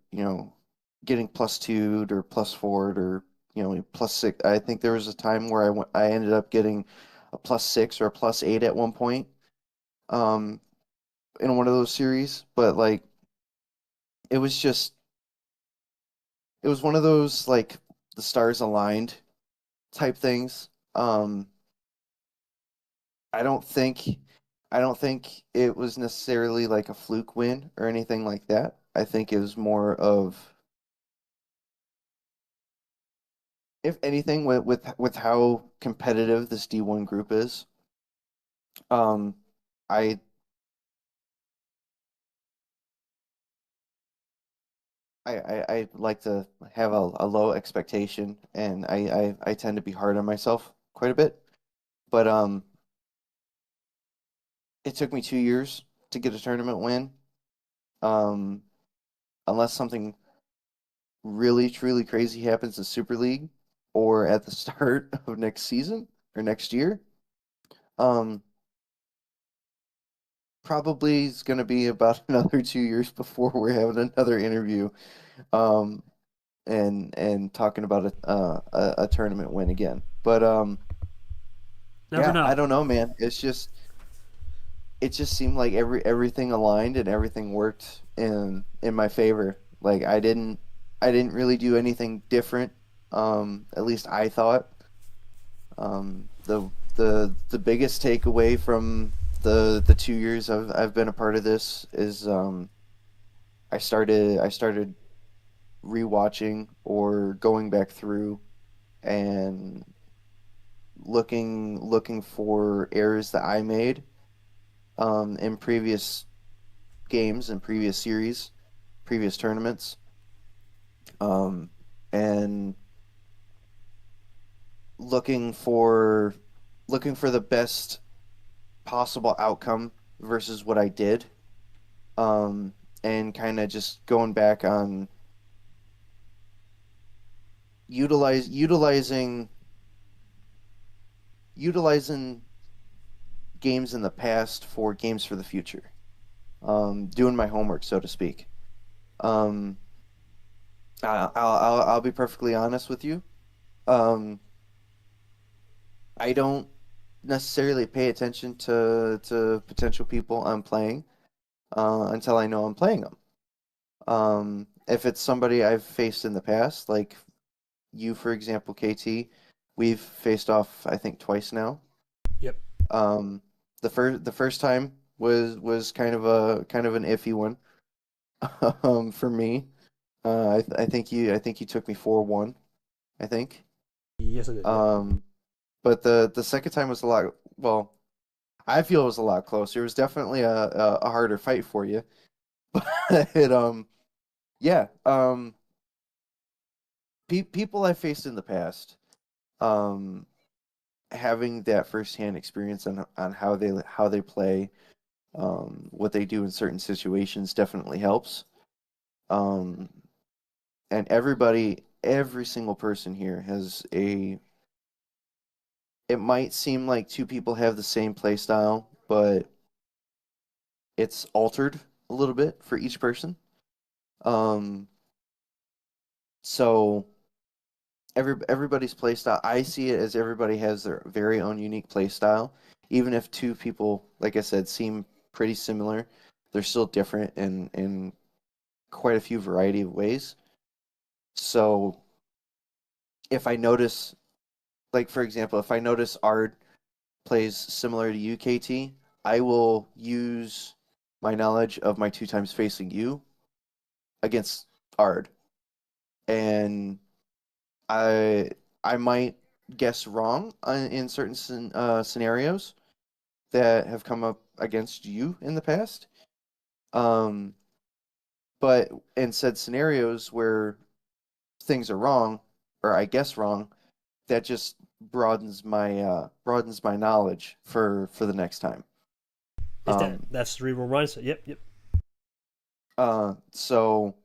getting +2'd or +4'd, or +6. I think there was a time where I ended up getting a +6 or a +8 at one point, um, in one of those series. But like, it was just it was one of those, like, the stars aligned type things. I don't think I don't think it was necessarily like a fluke win or anything like that. I think it was more of, if anything, with how competitive this D1 group is. Um, I I like to have a low expectation, and I tend to be hard on myself quite a bit. But it took me 2 years to get a tournament win. Um, unless something really truly crazy happens in Super League or at the start of next season or next year, um, probably is going to be about another 2 years before we're having another interview. Um, and talking about a tournament win again. But Never yeah, I know. don't know, man. It just seemed like everything aligned and everything worked in my favor. Like I didn't really do anything different. At least I thought. The biggest takeaway from the 2 years I've been a part of this is I started rewatching or going back through and looking for errors that I made in previous games and previous series, previous tournaments, um, and looking for looking for the best possible outcome versus what I did, um, and kind of just going back on utilizing utilizing games in the past for games for the future. Doing my homework, so to speak. Um, I'll be perfectly honest with you. Um, I don't necessarily pay attention to potential people I'm playing until I know I'm playing them. If it's somebody I've faced in the past, like you, for example, KT, we've faced off I think twice now. Yep. Um, the first time was kind of an iffy one for me. I think you took me 4-1. I think. Yes, I did. Yep. Um, but the second time was a lot. Well, I feel it was a lot closer. It was definitely a harder fight for you. But yeah. People I faced in the past, um, having that firsthand experience on how they play, what they do in certain situations definitely helps. Um, and every single person here has a it might seem like two people have the same play style, but it's altered a little bit for each person. Um, so everybody's play style, I see it as everybody has their very own unique play style. Even if two people, like I said, seem pretty similar, they're still different in quite a few variety of ways. So if I notice, like for example, if I notice Ard plays similar to you, KT, I will use my knowledge of my two times facing you against Ard, and I I might guess wrong in certain scenarios that have come up against you in the past. Um, but in said scenarios where things are wrong, or I guess wrong, that just broadens my knowledge for the next time. Is that Um, that's cerebral mindset? Yep. Yep. so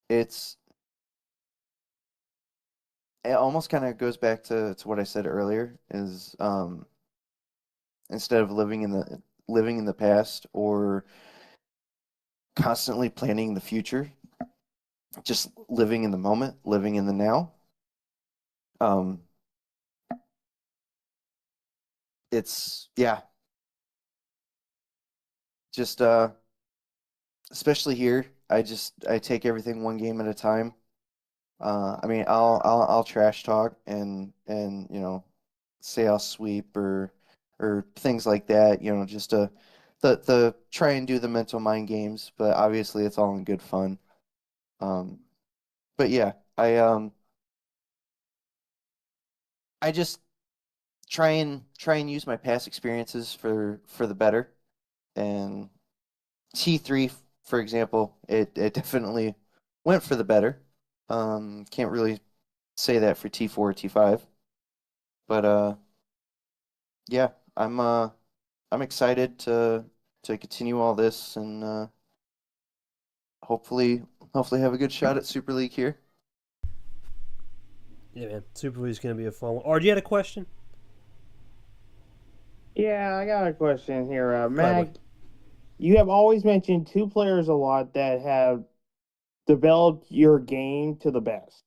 it's it almost kind of goes back to what I said earlier is instead of living in the past or constantly planning the future, just living in the moment, living in the now. Um, it's yeah, just especially here, I take everything one game at a time. I mean, I'll trash talk and say I'll sweep or things like that. You know, just to the try and do the mental mind games, but obviously it's all in good fun. Um, but yeah, I just try and use my past experiences for the better. And T3, for example, it definitely went for the better. Can't really say that for T4 or T5, but yeah, I'm excited to continue all this and hopefully hopefully have a good shot at Super League here. Yeah, man. Super League's going to be a fun one. Ard, you had a question? Yeah, I got a question here. Go ahead, Mac, buddy. you have always mentioned two players a lot that have developed your game to the best.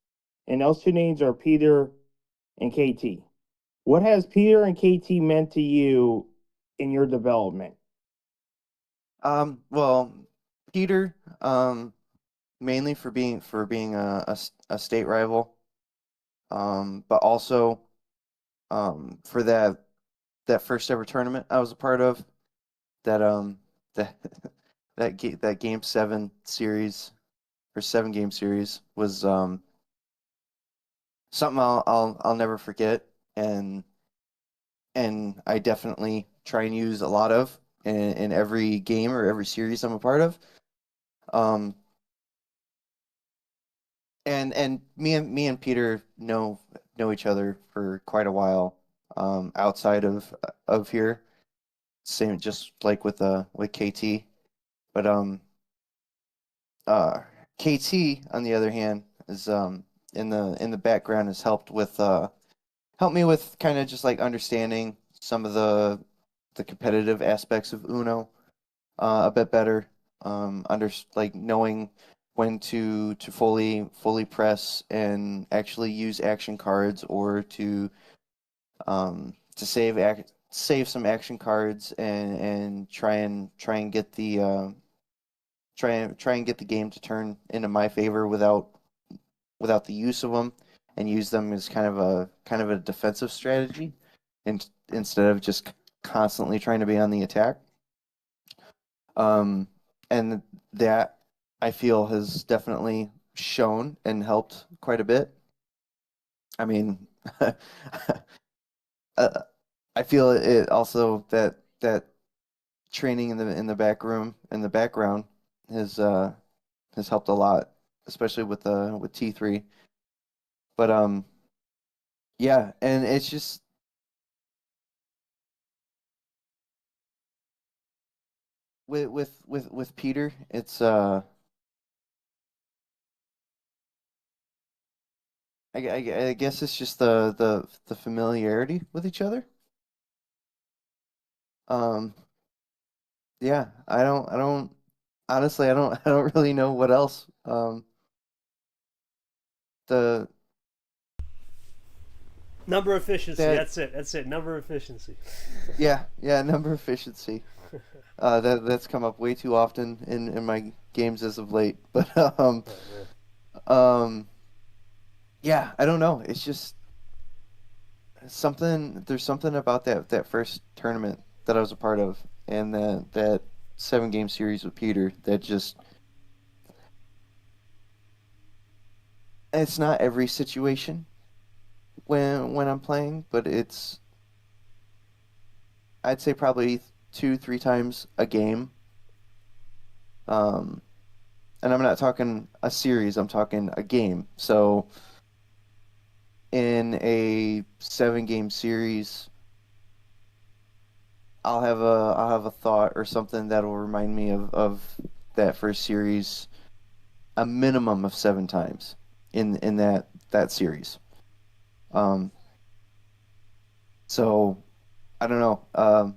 And those two names are Peter and KT. What has Peter and KT meant to you in your development? Well, Peter, mainly for being a state rival, but also for that first ever tournament I was a part of, that that that game 7 series or 7 game series was something I'll never forget, and I definitely try and use a lot of in every game or every series I'm a part of. Um, and me and Peter know each other for quite a while, outside of here. Same, just like with KT, but uh KT on the other hand is in the background has helped me with kind of just like understanding some of the competitive aspects of Uno a bit better. Under like knowing when to fully press and actually use action cards, or to save some action cards and try and get the try and get the game to turn into my favor without the use of them, and use them as kind of a defensive strategy, and instead of just constantly trying to be on the attack. Um, and that I feel has definitely shown and helped quite a bit. I mean, uh, I feel it also that training in the back room in the background has helped a lot, especially with T3. But yeah, and it's just with Peter, it's I guess it's just the familiarity with each other. Um, yeah, I don't honestly I don't really know what else. The Number efficiency. that That's it. That's it. Number efficiency. yeah, number efficiency. That's come up way too often in my games as of late. But Oh, man. um yeah, I don't know. It's just something. There's something about that first tournament that I was a part of, and that 7 game series with Peter, that just, it's not every situation when I'm playing, but it's, I'd say probably 2 3 times a game. Um, and I'm not talking a series. I'm talking a game. So in a 7 game series, I'll have a thought or something that'll remind me of that first series a minimum of 7 times in that series. Um, so I don't know. I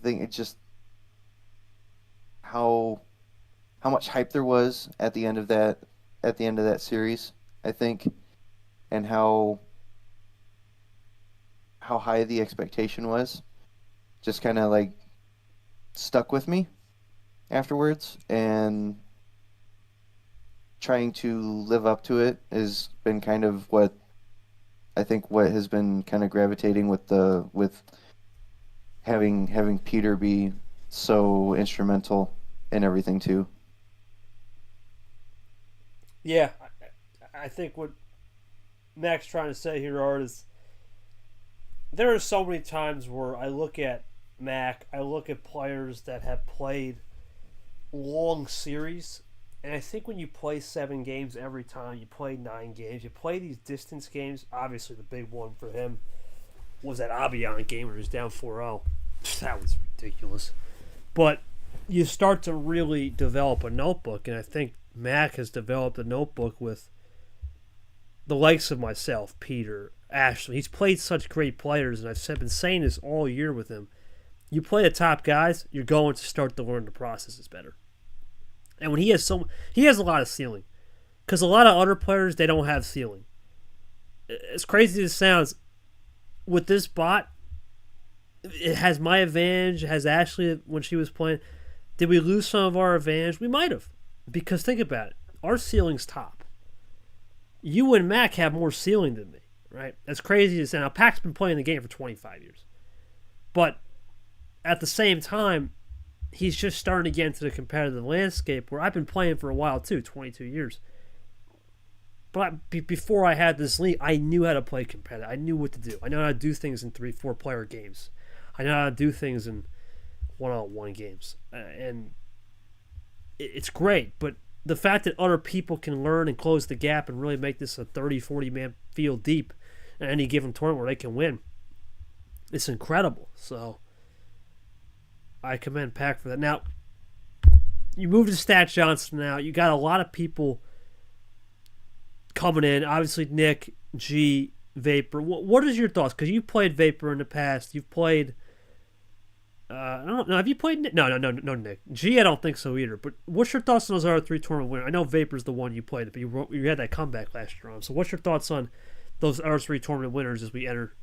think it's just how how much hype there was at the end of that series, I think, and how high the expectation was, just kind of like stuck with me afterwards, and trying to live up to it has been kind of what has been kind of gravitating with having Peter be so instrumental in everything too. Yeah, I think what Mack's trying to say here, Art, is there are so many times where I look at Mack, I look at players that have played long series, And I think when you play 7 games every time, you play 9 games, you play these distance games. Obviously, the big one for him was that Abiyan game where he was down 4-0. That was ridiculous. But you start to really develop a notebook, and I think Mac has developed a notebook with the likes of myself, Peter, Ashley. He's played such great players, and I've been saying this all year with him. You play the top guys, you're going to start to learn the processes better. And when he has a lot of ceiling, because a lot of other players they don't have ceiling. As crazy as it sounds, with this bot, it has my advantage. It has Ashley when she was playing. Did we lose some of our advantage? We might have, because think about it, our ceiling's top. You and Mac have more ceiling than me, right? As crazy as it sounds. Now, Pac's been playing the game for 25 years, but at the same time, he's just starting to get into the competitive landscape where I've been playing for a while too, 22 years. But before I had this league, I knew how to play competitive. I knew what to do. I know how to do things in 3-4 player games. I know how to do things in one-on-one games. And it's great. But the fact that other people can learn and close the gap and really make this a 30, 40-man field deep in any given tournament where they can win, it's incredible. So I commend Pack for that. Now, you move to Mack Johnson now. You got a lot of people coming in. Obviously, Nick, G, Vapor. What is your thoughts? Because you played Vapor in the past. You've played... I don't know. Have you played Nick? No, Nick. G, I don't think so either. But what's your thoughts on those other 3 tournament winners? I know Vapor's the one you played, but you had that comeback last year on. So what's your thoughts on those other 3 tournament winners as we enter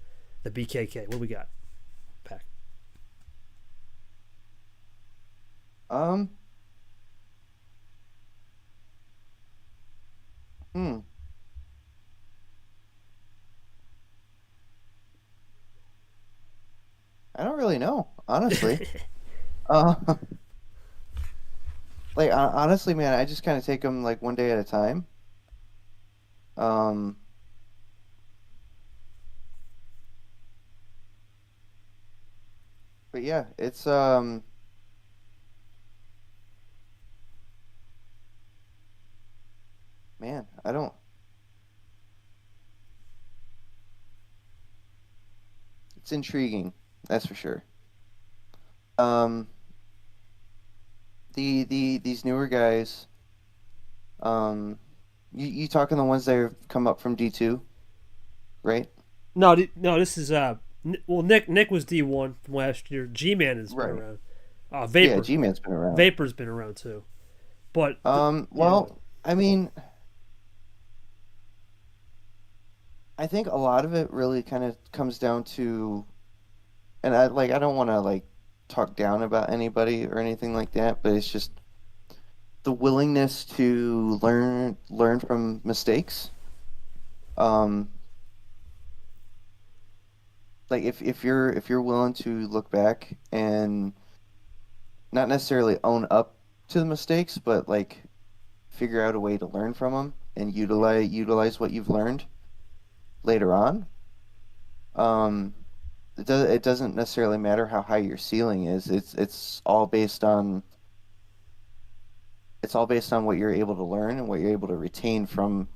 the BKK? What do we got, Pack? Hmm. I don't really know, honestly. uh, honestly, man, I just kind of take them like one day at a time. Um, but yeah, man, I don't. It's intriguing, that's for sure. Um, these newer guys. Um, you talking the ones that have come up from D2, right? No. This is well, Nick was D1 from last year. G-Man has been Right. around. Yeah, Vapor G-Man's been around. Vapor's been around too. But yeah, Well, I mean, I think a lot of it really kind of comes down to, and I don't want to like talk down about anybody or anything like that, but it's just the willingness to learn from mistakes. Um, like if you're willing to look back and not necessarily own up to the mistakes, but like figure out a way to learn from them and utilize what you've learned later on. Um, it doesn't necessarily matter how high your ceiling is. It's all based on what you're able to learn and what you're able to retain from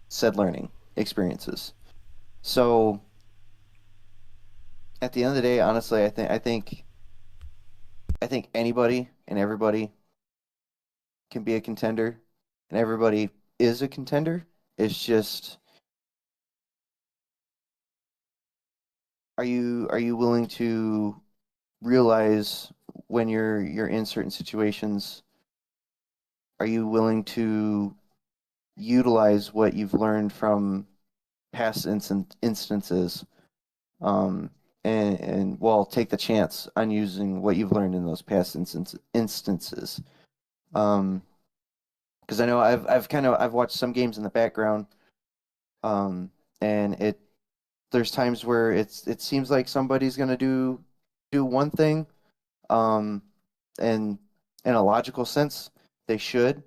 said learning experiences. So at the end of the day, honestly, I think anybody and everybody can be a contender, and everybody is a contender. It's just, are you willing to realize when you're in certain situations? Are you willing to utilize what you've learned from past instances? Um, and well, take the chance on using what you've learned in those past instances. Um, because I know I've watched some games in the background, um, and there's times where it seems like somebody's gonna do one thing, um, and in a logical sense, they should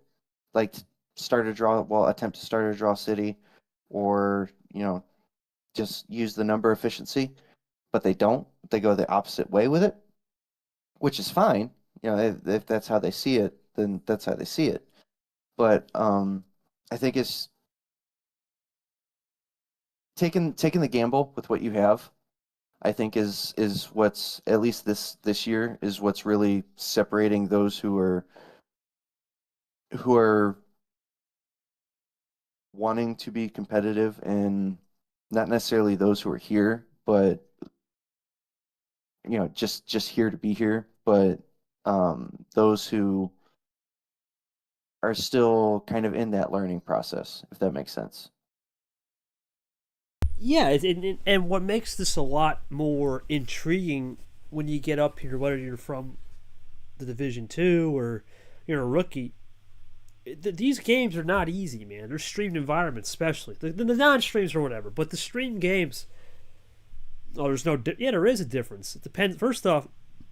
like attempt to start a draw city, or just use the number efficiency, but they don't. They go the opposite way with it, which is fine, if that's how they see it. then that's how they see it. But I think it's taking the gamble with what you have. I think is what's, at least this year, is what's really separating those who are wanting to be competitive, and not necessarily those who are here, but just here to be here, but those who are still kind of in that learning process, if that makes sense. Yeah, and what makes this a lot more intriguing when you get up here, whether you're from the Division Two or you're a rookie, these games are not easy, man. They're streamed environments, especially the non-streams or whatever. But the stream games, oh, there's no, yeah, there is a difference. It depends. First off,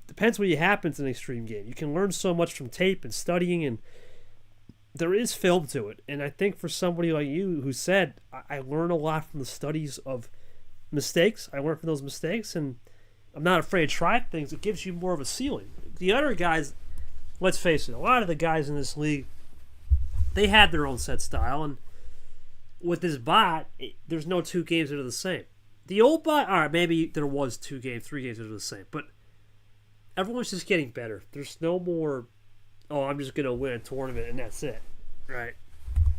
depends what happens in a stream game. You can learn so much from tape and studying, and there is film to it. And I think for somebody like you who said, I learn a lot from the studies of mistakes. I learn from those mistakes, and I'm not afraid to try things. It gives you more of a ceiling. The other guys, let's face it, a lot of the guys in this league, they had their own set style, and with this bot, there's no two games that are the same. The old bot, all right, maybe there was 2 games, 3 games that are the same, but everyone's just getting better. There's no more, oh, I'm just going to win a tournament and that's it, right?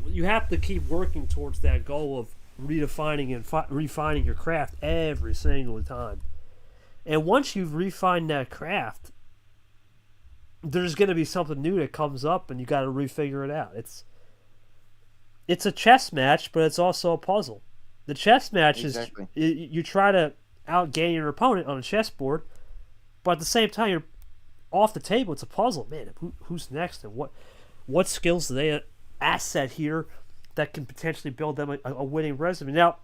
You have to keep working towards that goal of redefining and refining your craft every single time. And once you've refined that craft, there's going to be something new that comes up, and you got to refigure it out. It's a chess match, but it's also a puzzle. The chess match Exactly. is you try to outgain your opponent on a chessboard, but at the same time you're off the table. It's a puzzle, man. Who's next, and what skills do they asset here that can potentially build them a winning resume? Now,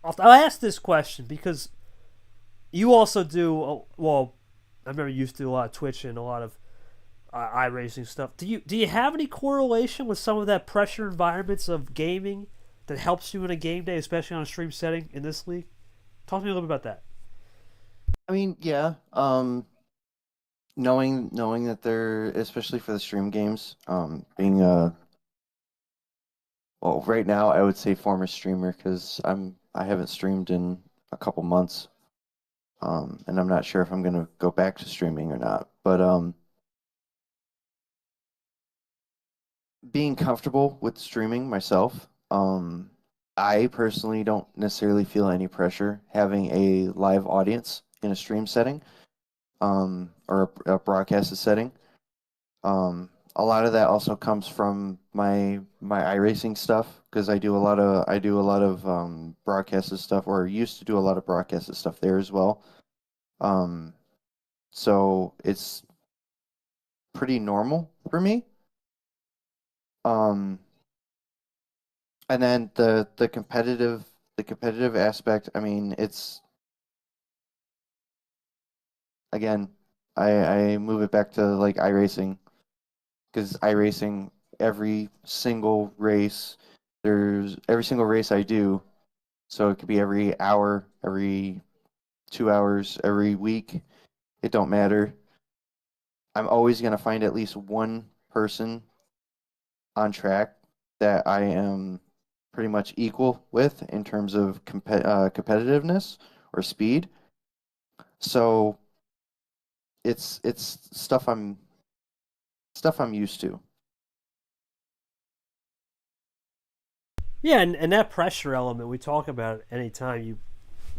I'll ask this question because you also do well. I remember you used to do a lot of Twitch and a lot of iRacing stuff. Do you have any correlation with some of that pressure environments of gaming that helps you in a game day, especially on a stream setting in this league? Talk to me a little bit about that. I mean, yeah. Knowing that they're, especially for the stream games, being well, right now I would say former streamer, because I haven't streamed in a couple months, and I'm not sure if I'm gonna go back to streaming or not. But being comfortable with streaming myself, I personally don't necessarily feel any pressure having a live audience in a stream setting, or a broadcasted setting. A lot of that also comes from my iRacing stuff, because I do a lot of broadcasted stuff, or used to do a lot of broadcasted stuff there as well. So it's pretty normal for me. Um, and then the competitive aspect. I mean, it's, again, I move it back to like iRacing, because iRacing, every single race, there's every single race I do, so it could be every hour, every 2 hours, every week. It don't matter. I'm always gonna find at least one person on track that I am pretty much equal with in terms of competitiveness or speed. So it's stuff I'm used to. Yeah, and that pressure element we talk about it anytime you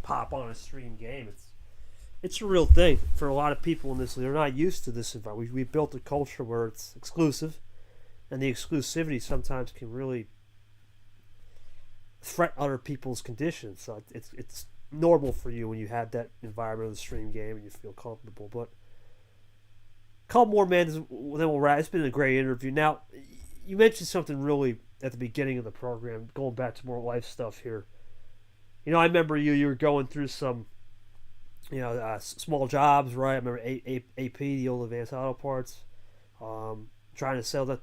pop on a stream game. It's a real thing for a lot of people in this league. They're not used to this environment. We built a culture where it's exclusive, and the exclusivity sometimes can really threat other people's conditions. So it's normal for you when you have that environment of the stream game and you feel comfortable. But a couple more, man, then we'll wrap. It's been a great interview. Now, you mentioned something really at the beginning of the program, going back to more life stuff here. I remember you were going through some, small jobs, right? I remember AP, the old Advanced Auto Parts, trying to sell that.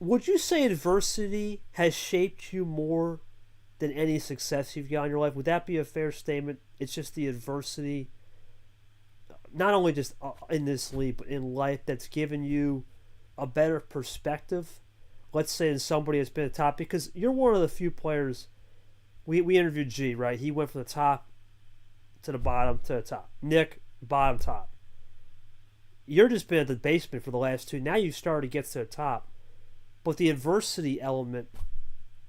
Would you say adversity has shaped you more than any success you've got in your life? Would that be a fair statement? It's just the adversity, not only just in this league, but in life, that's given you a better perspective? Let's say in somebody that's been at the top, because you're one of the few players. We interviewed G, right? He went from the top to the bottom to the top. Nick, bottom, top. You're just been at the basement for the last two. Now you started to get to the top. But the adversity element,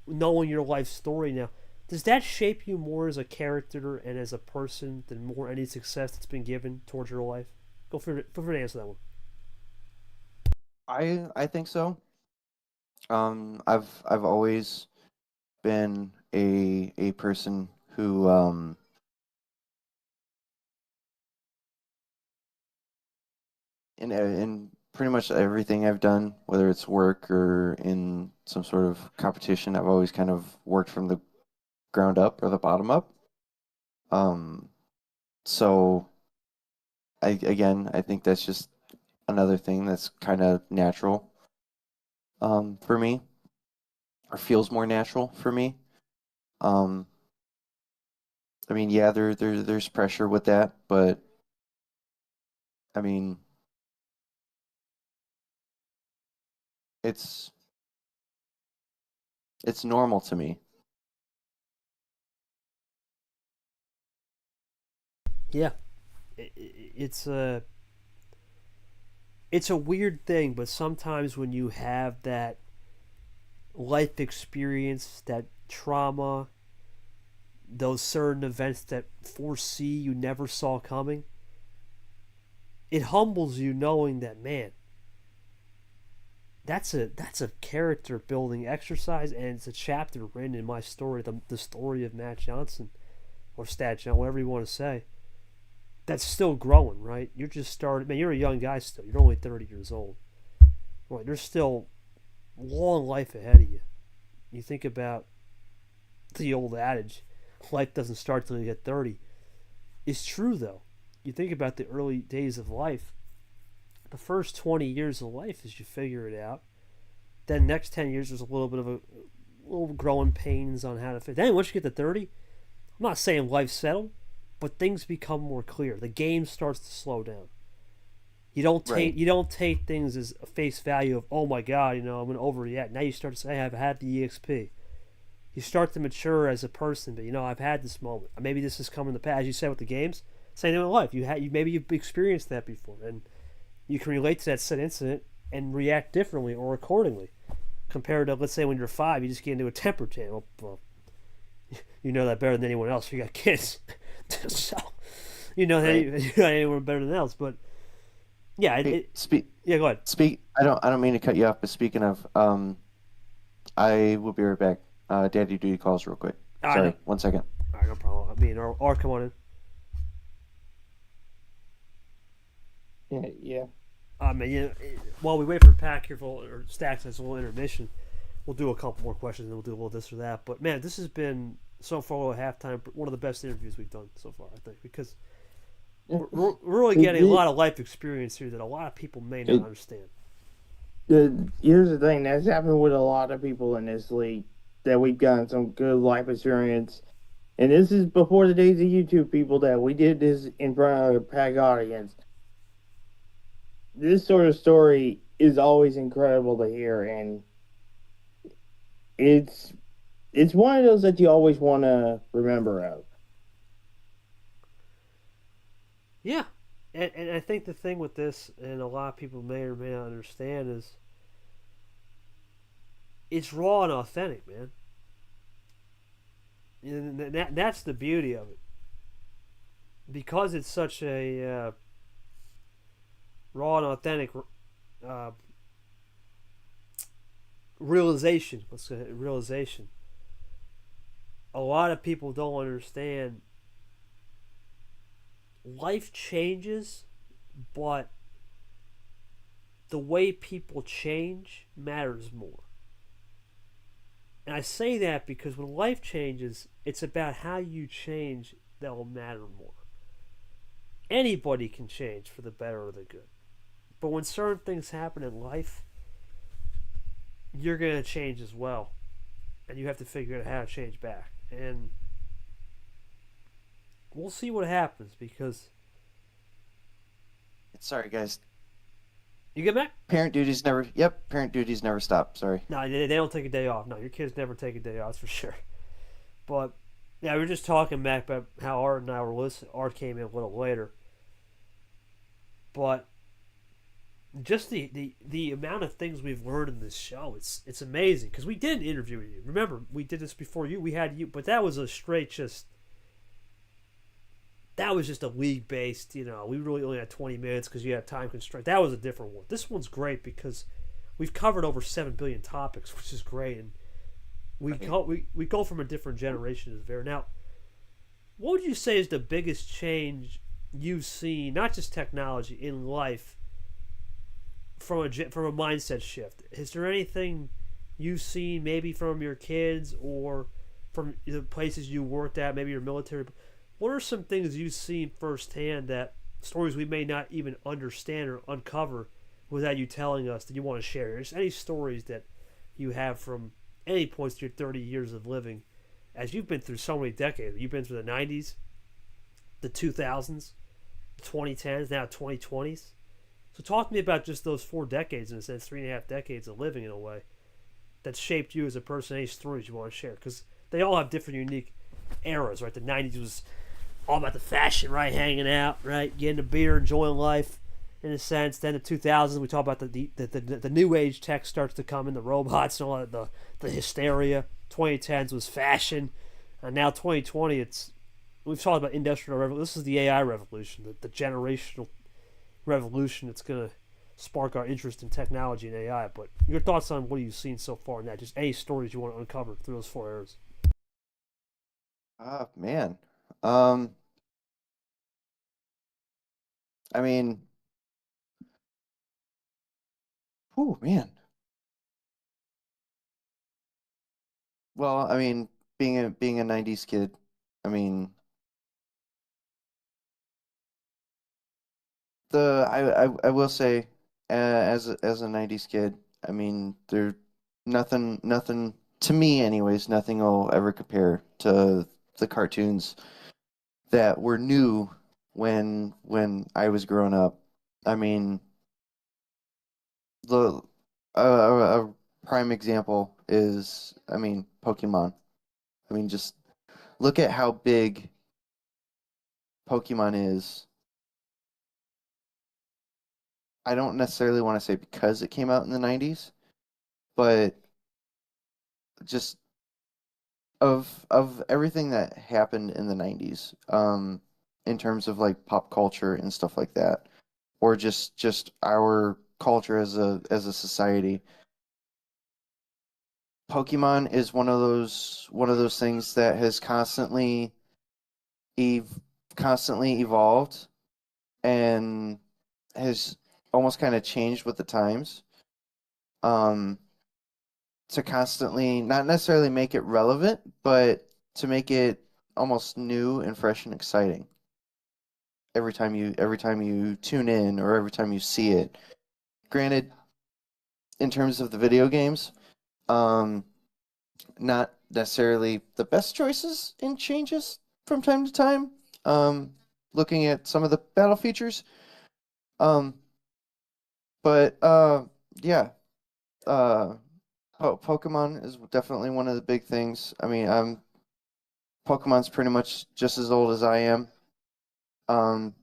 knowing your life story now, does that shape you more as a character and as a person than more any success that's been given towards your life? Feel free to answer that one. I think so. I've always been a person who in pretty much everything I've done, whether it's work or in some sort of competition, I've always kind of worked from the ground up or the bottom up. Um, so I think that's just another thing that's kind of natural for me, or feels more natural for me. Um, I mean, yeah, there's pressure with that, but I mean, it's it's normal to me. Yeah, it's a weird thing, but sometimes when you have that life experience, that trauma, those certain events that foresee you never saw coming, it humbles you knowing that, man, that's a character building exercise, and it's a chapter written in my story, the story of Matt Johnson or Stat John, whatever you want to say. That's still growing, right? You're just starting. Man, you're a young guy still. You're only 30 years old. Right? There's still long life ahead of you. You think about the old adage, life doesn't start till you get 30. It's true though. You think about the early days of life. The first 20 years of life is you figure it out. Then next 10 years there's a little bit of a little growing pains on how to fit. Then once you get to 30, I'm not saying life's settled, but things become more clear. The game starts to slow down. You don't take things as a face value of, oh my god, I'm gonna overreact. Now you start to say, I've had the EXP. You start to mature as a person, but I've had this moment. Maybe this has come in the past. As you said with the games, same thing in life. Maybe you've experienced that before, and you can relate to that said incident and react differently or accordingly. Compared to, let's say, when you're 5, you just get into a temper tantrum. Well, you know that better than anyone else. You got kids, so Right. you know anyone better than else. But yeah, Hey, speak yeah. Go ahead. speak. I don't mean to cut you off, but speaking of, I will be right back. Daddy duty calls real quick. I know. Sorry, 1 second. All right, no problem. I mean, or come on in. Yeah. I mean, while we wait for Pack here or Stacks as a little intermission, we'll do a couple more questions and we'll do a little this or that. But man, this has been so far at halftime one of the best interviews we've done so far, I think, because we're really getting a lot of life experience here that a lot of people may not understand. Here's the thing that's happened with a lot of people in this league, that we've gotten some good life experience. And this is before the days of YouTube, people, that we did this in front of a packed audience. This sort of story is always incredible to hear, and it's one of those that you always want to remember of. Yeah, and I think the thing with this, and a lot of people may or may not understand, is it's raw and authentic, man. And that's the beauty of it. Because it's such a raw and authentic uh, realization. Let's say realization. A lot of people don't understand. Life changes, but the way people change matters more. And I say that because when life changes, it's about how you change that will matter more. Anybody can change for the better or the good. But when certain things happen in life, you're going to change as well. And you have to figure out how to change back. And we'll see what happens, because Sorry, guys. You get Mac? Parent duties never. Yep, parent duties never stop. Sorry. No, they don't take a day off. No, your kids never take a day off, that's for sure. But yeah, we were just talking, Mac, about how Art and I were listening. Art came in a little later, but just the amount of things we've learned in this show, it's amazing. Because we did interview you. Remember, we did this before you. We had you, but that was a straight just. That was just a league based. We really only had 20 minutes because you had time constraint. That was a different one. This one's great because we've covered over 7 billion topics, which is great, and we go from a different generation to there. Now, what would you say is the biggest change you've seen, not just technology, in life from a mindset shift? Is there anything you've seen, maybe from your kids or from the places you worked at, maybe your military? What are some things you've seen firsthand, that stories we may not even understand or uncover without you telling us, that you want to share? Is any stories that you have from any points to your 30 years of living, as you've been through so many decades? You've been through the 90s, the 2000s, the 2010s, now 2020s. So talk to me about just those 4 decades, in a sense, 3.5 decades of living in a way, that shaped you as a person. Any stories you want to share? Because they all have different unique eras, right? The 90s was all about the fashion, right? Hanging out, right? Getting a beer, enjoying life, in a sense. Then the 2000s, we talk about the new age tech starts to come in, the robots and all that, the hysteria. 2010s was fashion, and now 2020, we've talked about industrial revolution. This is the AI revolution, the generational revolution that's going to spark our interest in technology and AI. But your thoughts on what you've seen so far in that? Just any stories you want to uncover through those 4 eras. Oh man. Um, I mean, oh man. Well, I mean, being a '90s kid, I mean, I will say, as a '90s kid, I mean, there nothing to me, anyways. Nothing will ever compare to the cartoons that were new when I was growing up. I mean, the a prime example is, I mean, Pokemon. I mean, just look at how big Pokemon is. I don't necessarily want to say because it came out in the '90s, but just of everything that happened in the '90s, in terms of like pop culture and stuff like that, or just our culture as a society. Pokemon is one of those things that has ev constantly evolved and has almost kind of changed with the times. Um, to constantly not necessarily make it relevant, but to make it almost new and fresh and exciting every time you tune in or every time you see it. Granted, in terms of the video games, um, not necessarily the best choices in changes from time to time. Um, Looking at some of the battle features, um, but yeah, uh, Pokemon is definitely one of the big things. I mean, Pokemon's pretty much just as old as I am. Um,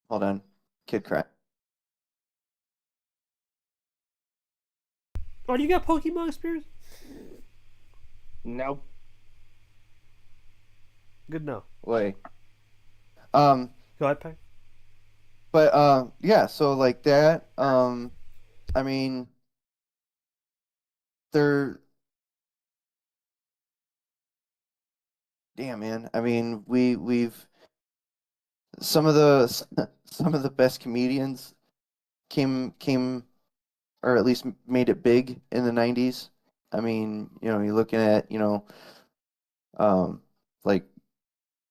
Hold on, kid cry. Oh, do you got Pokemon experience? Nope. Good to know. Wait. Um, Go ahead, Peg. but yeah. So like that. I mean, they're damn man. I mean, we've some of the some of the best comedians came or at least made it big in the '90s. I mean, you're looking at um, like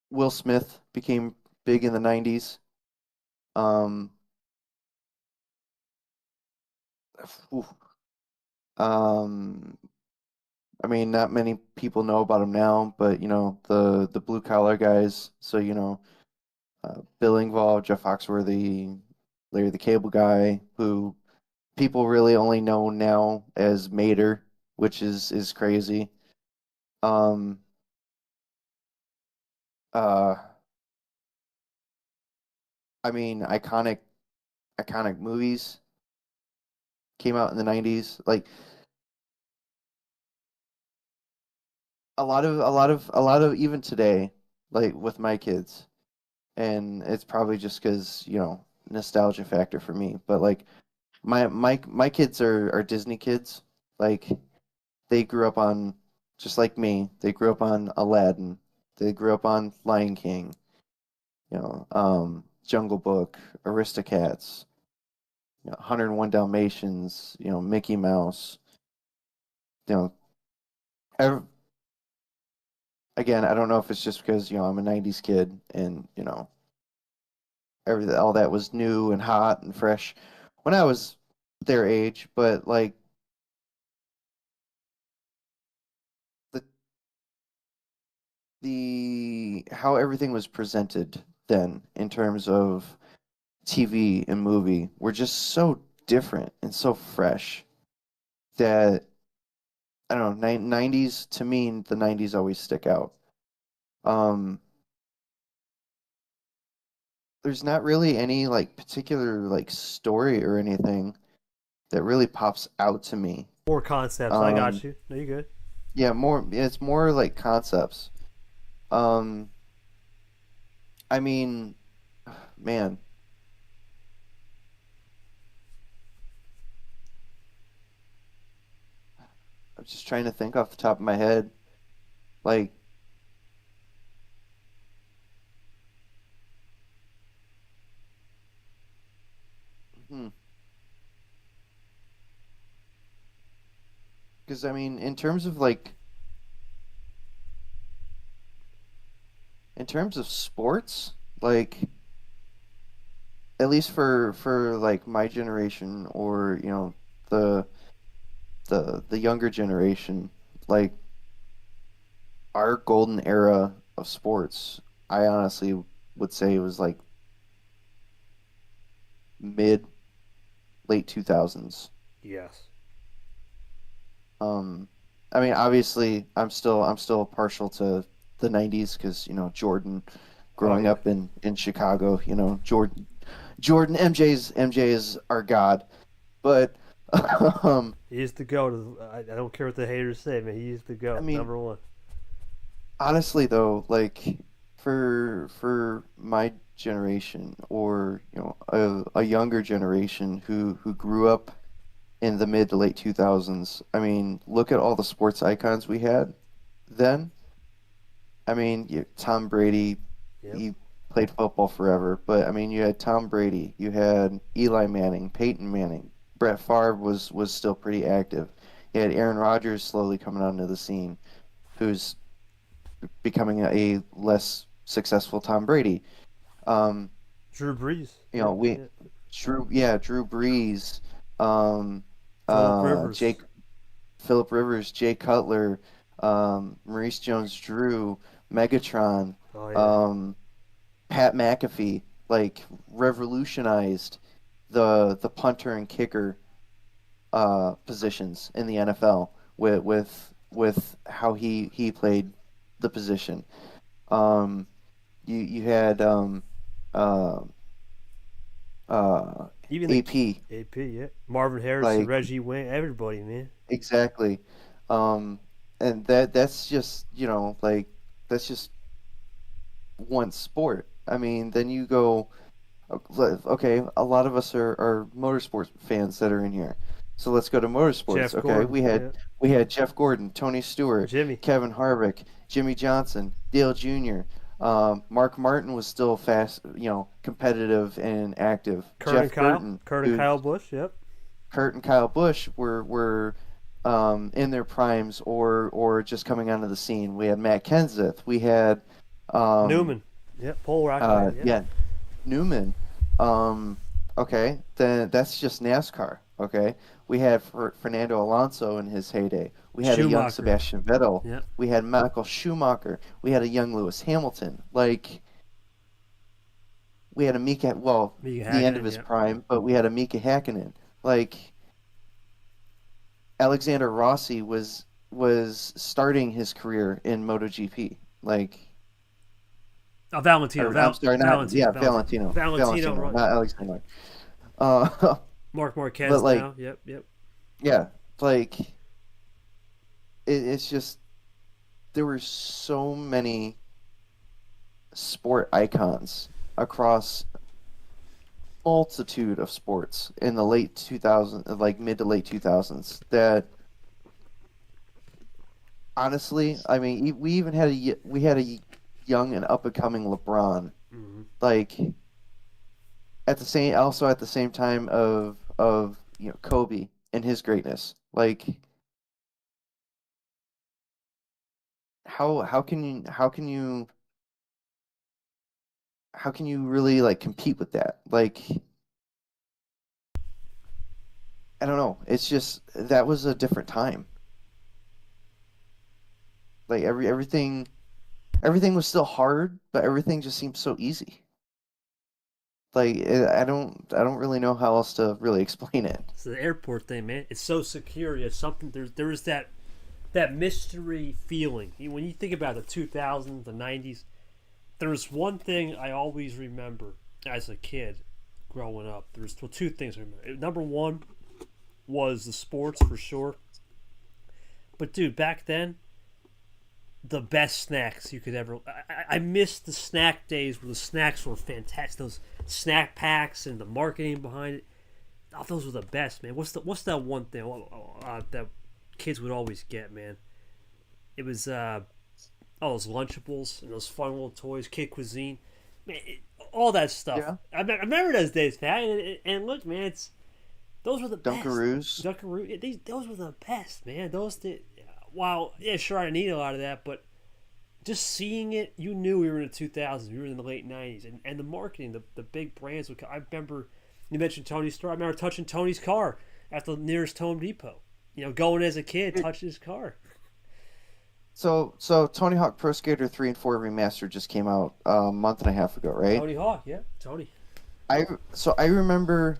Will Smith became big in the '90s. Um, oof. um, I mean, not many people know about him now, but the blue collar guys. So Bill Engvall, Jeff Foxworthy, Larry the Cable Guy, who people really only know now as Mater, which is crazy. Um, uh, I mean, iconic movies came out in the 90s. Like a lot of even today, like with my kids, and it's probably just because nostalgia factor for me. But like my kids are Disney kids. Like they grew up on just like me. They grew up on Aladdin. They grew up on Lion King. Jungle Book, Aristocats, 101 Dalmatians. Mickey Mouse. You know, ev Again, I don't know if it's just because I'm a '90s kid and everything all that was new and hot and fresh when I was their age, but like the the how everything was presented then in terms of TV and movie were just so different and so fresh that I don't know, '90s to me the '90s always stick out. Um, there's not really any like particular like story or anything that really pops out to me. More concepts. I got Um, you. No, you good. it's more like concepts. Um, I mean, man, I'm just trying to think off the top of my head. Like, hmm, because I mean, in terms of sports, like at least for like my generation or the the younger generation, like our golden era of sports, I honestly would say it was like mid late 2000s. Yes. Um, I mean, obviously, I'm still partial to the '90s because Jordan, Oh growing yeah. up in Chicago, Jordan MJ is our god. But um, He's the goat. I don't care what the haters say, man. He's the I goat. mean, Number one. honestly though, like for my generation or a younger generation who grew up in the mid to late 2000s, I mean, look at all the sports icons we had then. I mean, Tom Brady, Yep. he played football forever, but I mean, you had Tom Brady, you had Eli Manning, Peyton Manning, Brett Favre was still pretty active. You had Aaron Rodgers slowly coming onto the scene, who's becoming a less successful Tom Brady. Um, Drew Brees. you know, Yep. we Yep. Drew Brees, um, Philip Rivers. Jake Philip Rivers, Jay Cutler, Maurice Jones-Drew, Megatron, Oh yeah. um, Pat McAfee, like revolutionized the punter and kicker positions in the NFL with how he played the position. Um, you had uh, uh, Even the AP, AP. Yeah. Marvin Harrison, like Reggie Wayne, everybody, man. exactly. Um, and that's just like that's just one sport. I mean, then you go. Okay, a lot of us are motorsports fans that are in here. So let's go to motorsports. Jeff Okay, Gordon. we had Jeff Gordon, Tony Stewart, Jimmy. Kevin Harvick, Jimmy Johnson, Dale Jr. Mark Martin was still fast, competitive and active. Kurt and Jeff Kyle. Burton, Kurt and who Kyle Busch. Yep. Kurt and Kyle Busch were in their primes or just coming onto the scene. We had Matt Kenseth. We had um, Newman. Yep. Pole rocket man. Yep. yeah, Newman. Um, okay, then that's just NASCAR. Okay, we had Fernando Alonso in his heyday. We had a young Schumacher. Sebastian Vettel. Yep. We had Michael Schumacher. We had a young Lewis Hamilton. Like we had a Mika. Well, Mika the end of Hakkinen, his yeah. prime, but we had a Mika Hakkinen. Like Alexander Rossi was starting his career in MotoGP. Like, Valentino. or I'm sorry, not Valentino. yeah, Valentino. Valentino, Valentino, Valentino, right. not Alexander. Uh, Mark but Marquez like, now. Yep, yep. yeah, like it's just there were so many sport icons across multitude of sports in the late 2000s, like mid to late 2000s, that honestly, I mean, we had a young and up and coming LeBron, Mm-hmm. like at the same time of Kobe and his greatness. Like how can you really like compete with that? Like I don't know. It's just that was a different time. Like everything was still hard, but everything just seemed so easy. Like I don't really know how else to really explain it. It's the airport thing, man. It's so secure. It's something. There is that mystery feeling. When you think about the 2000s, the 90s, there's one thing I always remember as a kid growing up. There's two things I remember. Number one was the sports for sure. But dude, back then, the best snacks you could ever. I miss the snack days where the snacks were fantastic. Those snack packs and the marketing behind it. Oh, those were the best, man. What's that one thing that kids would always get, man? It was those Lunchables and those fun little toys, kid cuisine, man, all that stuff. Yeah. I remember those days, Pat. And look, man, those were the Dunkaroos. best. Dunkaroos. Those were the best, man. Those did. Wow, yeah, sure, I didn't eat a lot of that, but just seeing it, you knew we were in the 2000s. We were in the late 90s, and the marketing, the big brands. I remember you mentioned Tony's store. I remember touching Tony's car at the nearest Home Depot. Going as a kid, touching his car. So Tony Hawk Pro Skater 3 and 4 Remastered just came out a month and a half ago, right? Tony Hawk, yeah, Tony. I remember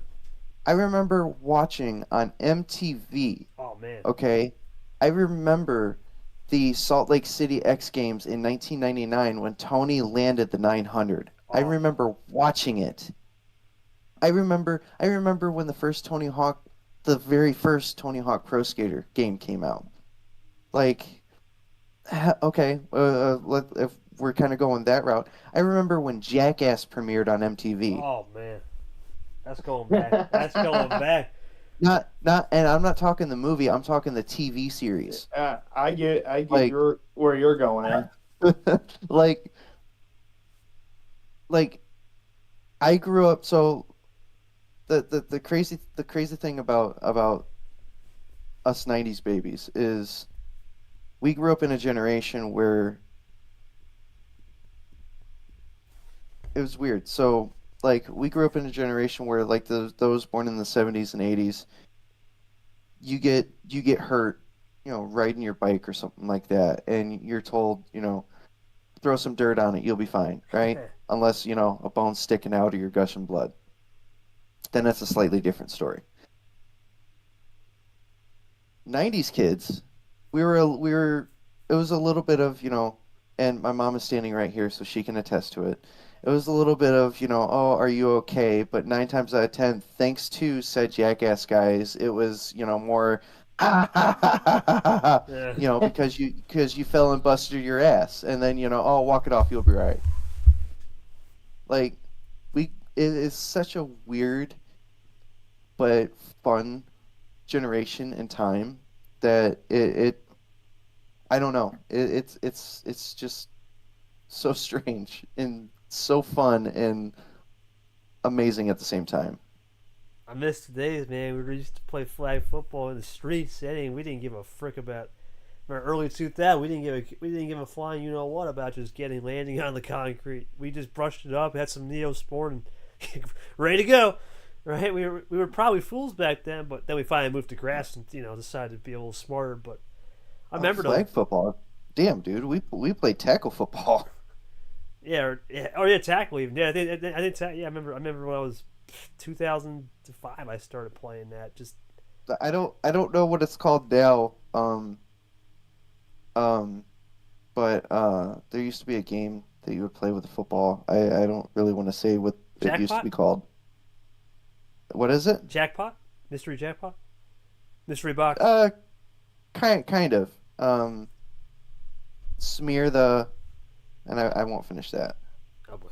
watching on MTV. Oh man. Okay, I remember the Salt Lake City X Games in 1999 when Tony landed the 900. I remember watching it. I remember when the very first Tony Hawk Pro Skater game came out. Like, okay, if we're kind of going that route, I remember when Jackass premiered on MTV. Oh man, that's going back. That's going back. Not, and I'm not talking the movie. I'm talking the TV series. I get Like- where you're going at. like I grew up. So the crazy thing about us '90s babies is we grew up in a generation where it was weird. So like we grew up in a generation where like those born in the '70s and '80s, you get hurt, riding your bike or something like that, and you're told, throw some dirt on it, you'll be fine, right? Unless, a bone's sticking out or you're gushing blood. Then that's a slightly different story. 90s kids, it was a little bit of, and my mom is standing right here so she can attest to it. It was a little bit of, oh, are you okay? But 9 times out of 10, thanks to said Jackass guys, it was, more, Yeah. because you fell and busted your ass, and then, oh, walk it off, you'll be all right. Like, it is such a weird but fun generation and time that I don't know. It's just so strange and so fun and amazing at the same time. I miss the days, man. We used to play flag football in the streets. We didn't give a frick about. Remember early 2000, we didn't give a flying what about just landing on the concrete. We just brushed it up, had some Neosporin, and ready to go. Right? We were probably fools back then, but then we finally moved to grass and decided to be a little smarter. But I remember flag football. Damn, dude, we played tackle football. yeah, tackle even. Yeah, I remember when I was 2005. I started playing that. Just I don't know what it's called now. Um, but there used to be a game that you would play with a football. I don't really want to say what it used to jackpot, be called. What is it? jackpot, mystery jackpot, mystery box. Uh, kind of. Smear the, and I won't finish that. Oh boy.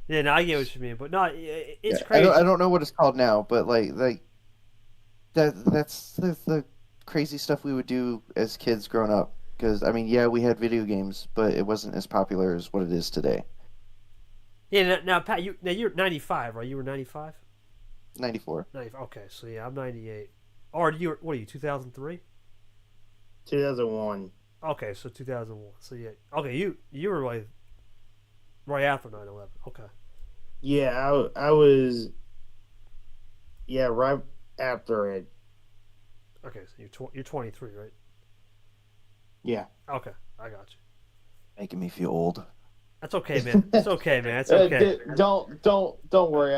Yeah, no, I get what you mean, but no, Yeah, it's I crazy. don't know what it's called now, but like that's the crazy stuff we would do as kids growing up. Because I mean, yeah, we had video games, but it wasn't as popular as what it is today. Yeah, now Pat, you're 95, right? You were 95. 94. 95. Okay, so yeah, I'm 98. Or what are you 2003? 2001. Okay, so 2001. So yeah, okay, you were right after 9/11. Okay, Yeah, I was, yeah, right after it. okay, so you're 23, right? Yeah. Okay, I got you. Making me feel old. That's okay, man. It's okay, man. It's okay. Don't worry.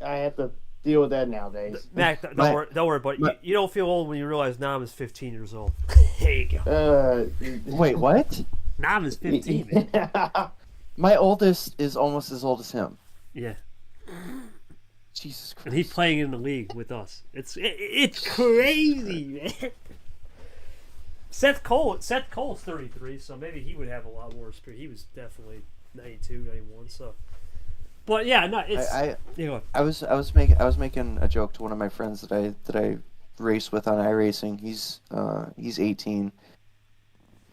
I have to deal with that nowadays. Mac, don't My, worry, don't worry. But my you don't feel old when you realize Nam is 15 years old. There you go. Wait, what? Nam is 15, man. My oldest is almost as old as him. Yeah, Jesus and he's Christ. playing in the league with us. It's crazy, man. Seth Cole's 33, so maybe he would have a lot more experience. He was definitely 92, 91. So, but yeah, no, it's you know, I was making a joke to one of my friends that I race with on iRacing. He's 18,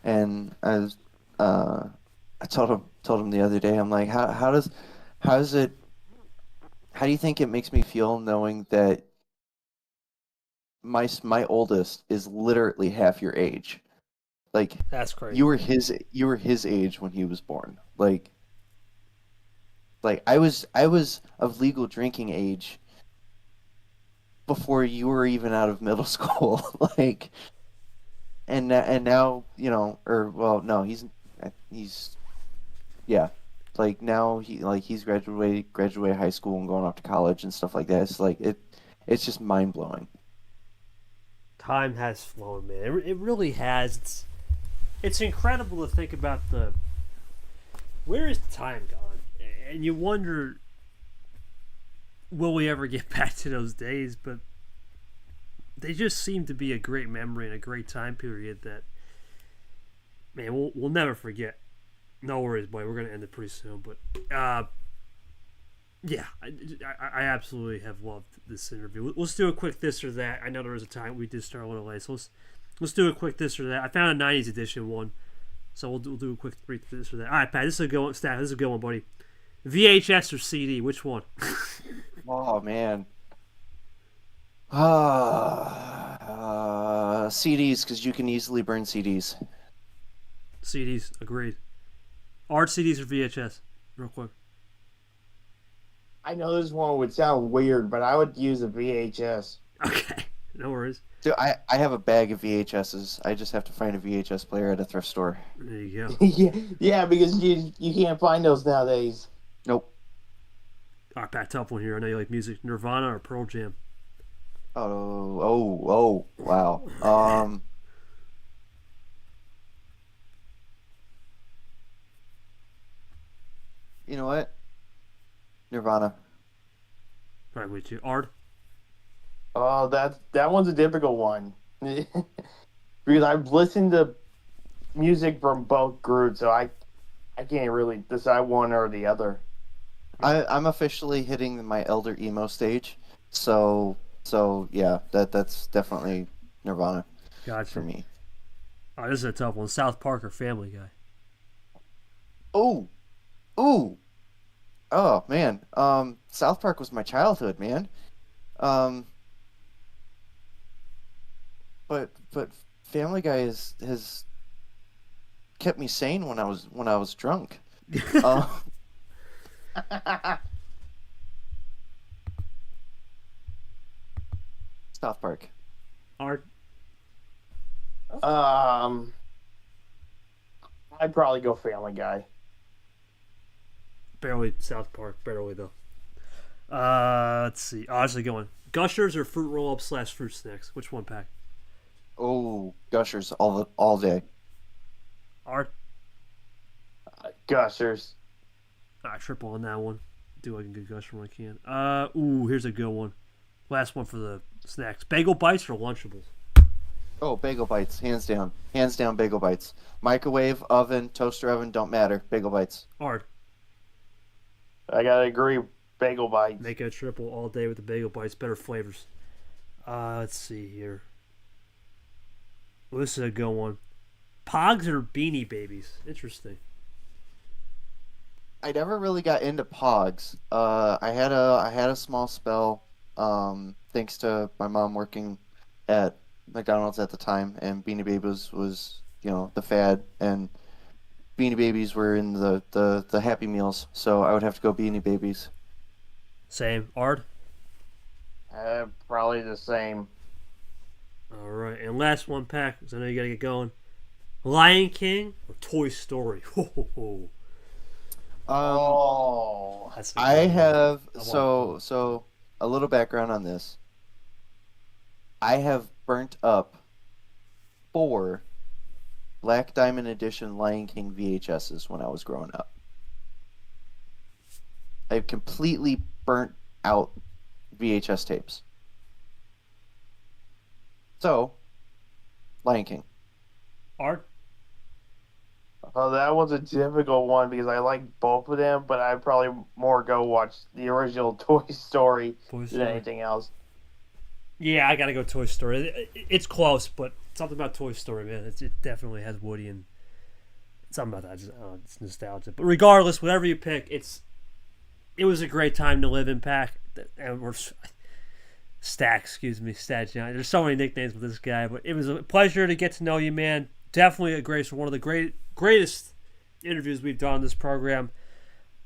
and I told him the other day. I'm like, how does it how do you think it makes me feel knowing that my oldest is literally half your age? Like that's crazy. you were his age when he was born. Like I was of legal drinking age before you were even out of middle school. Like and now, or well, no, he's yeah. Like now he's graduated high school and going off to college and stuff like that. It's just mind blowing. Time has flown, man. It really has. It's incredible to think about where is time gone, and you wonder, will we ever get back to those days? But they just seem to be a great memory and a great time period that, man, we'll never forget. No worries, boy. We're gonna end it pretty soon, but yeah, I absolutely have loved this interview. Let's do a quick this or that. I know there was a time we did start a little late, so let's do a quick this or that. I found a '90s edition one, so we'll do a quick this or that. All right, Pat, this is a good one. Stat, this is a good one, buddy. VHS or CD? Which one? Oh man. CDs, because you can easily burn CDs. CDs, agreed. Art CDs or VHS? Real quick. I know this one would sound weird, but I would use a VHS. Okay, no worries. Dude, I have a bag of VHSs. I just have to find a VHS player at a thrift store. There you go. Yeah, because you can't find those nowadays. Nope. All right, Pat, tough one here. I know you like music. Nirvana or Pearl Jam? Oh, wow. You know what? Nirvana. All right, with you. Ard? Oh, that one's a difficult one. Because I've listened to music from both groups, so I can't really decide one or the other. I'm officially hitting my elder emo stage, so yeah, that's definitely Nirvana Gotcha. for me. All right, this is a tough one. South Park or Family Guy? Oh, ooh, oh man. South Park was my childhood, man. Um, but Family Guy has kept me sane when I was drunk. Uh, South Park. Ard? Um, I'd probably go Family Guy. Barely South Park. Barely, though. Let's see. Oh, that's a good one. Gushers or fruit roll-ups / fruit snacks? Which one, Pack? Oh, Gushers all day. Ard? Gushers. Triple on that one. Do like a good gusher when I can. Here's a good one. Last one for the snacks. Bagel bites or Lunchables? Oh, bagel bites, hands down. Hands down, bagel bites. Microwave, oven, toaster oven, don't matter. Bagel bites. Ard. I gotta agree. Bagel bites. Make it a triple all day with the bagel bites. Better flavors. Let's see here. Well, this is a good one. Pogs or Beanie Babies? Interesting. I never really got into Pogs. I had a small spell, thanks to my mom working at McDonald's at the time, and Beanie Babies was the fad, and Beanie Babies were in the Happy Meals, so I would have to go Beanie Babies. Same. Ard? Probably the same. All right. And last one, Pack, because I know you got to get going. Lion King or Toy Story? That's I have so a little background on this. I have burnt up 4 Black Diamond Edition Lion King VHSs when I was growing up. I've completely burnt out VHS tapes. So, Lion King. Ard? Oh, that was a difficult one because I like both of them, but I'd probably more go watch the original Toy Story than anything else. Yeah, I gotta go Toy Story. It's close, but something about Toy Story, man. It definitely has Woody and something about that. It's nostalgia. But regardless, whatever you pick, it was a great time to live in, Pack. And we're Stack, Stat John. There's so many nicknames with this guy, but it was a pleasure to get to know you, man. Definitely a grace for one of the greatest interviews we've done on this program.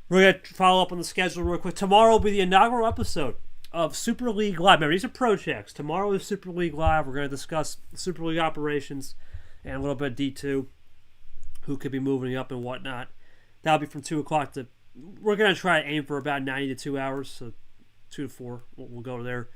We're going to follow up on the schedule real quick. Tomorrow will be the inaugural episode of Super League Live. Remember, these are ProChecks. Tomorrow is Super League Live. We're going to discuss Super League operations and a little bit of D2, who could be moving up and whatnot. That'll be from 2 o'clock to... We're going to try to aim for about 90 to 2 hours, so 2 to 4. We'll go there.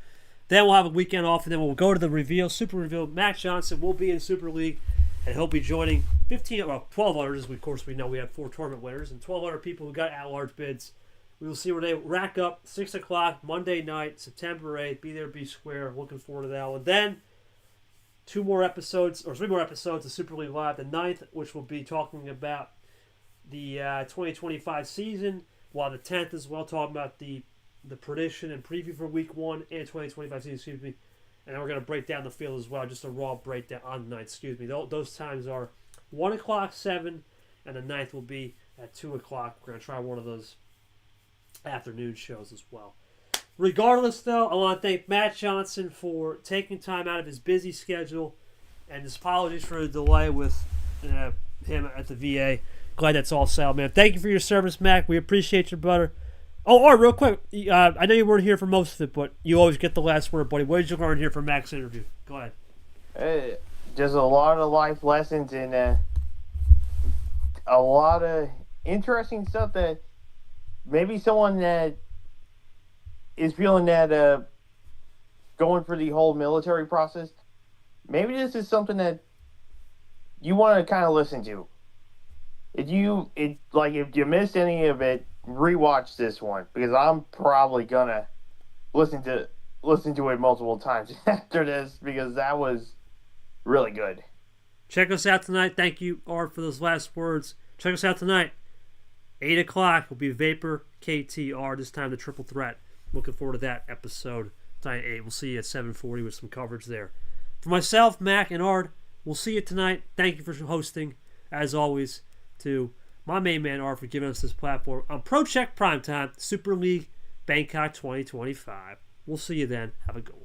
Then we'll have a weekend off, and then we'll go to the reveal, Super Reveal. Mack Johnson will be in Super League, and he'll be joining 12 others. Of course, we know we have 4 tournament winners, and 12 other people who got at-large bids. We will see where they rack up. 6 o'clock, Monday night, September 8th. Be there, be square. Looking forward to that one. Then, 3 more episodes of Super League Live. The 9th, which will be talking about the 2025 season, while the 10th as well, talking about the prediction and preview for Week 1 and 2025 season, And then we're going to break down the field as well, just a raw breakdown on the 9th, Those times are 1 o'clock, 7, and the 9th will be at 2 o'clock. We're going to try one of those afternoon shows as well. Regardless, though, I want to thank Mack Johnson for taking time out of his busy schedule, and his apologies for the delay with him at the VA. Glad that's all settled, man. Thank you for your service, Mack. We appreciate you, brother. Oh, Art, real quick. I know you weren't here for most of it, but you always get the last word, buddy. What did you learn here from Mack's interview? Go ahead. Just a lot of life lessons and a lot of interesting stuff that maybe someone that is feeling that going for the whole military process, maybe this is something that you want to kind of listen to. If you missed any of it, rewatch this one, because I'm probably gonna listen to it multiple times after this, because that was really good. Check us out tonight. Thank you, Art, for those last words. Check us out tonight. 8 o'clock will be Vapor, KT, Ard. This time the triple threat. Looking forward to that episode. Tonight 8. We'll see you at 7:40 with some coverage there. For myself, Mack, and Ard, we'll see you tonight. Thank you for hosting, as always, to my main man, Art, for giving us this platform on ProCheck Primetime, Super League Bangkok 2025. We'll see you then. Have a good one.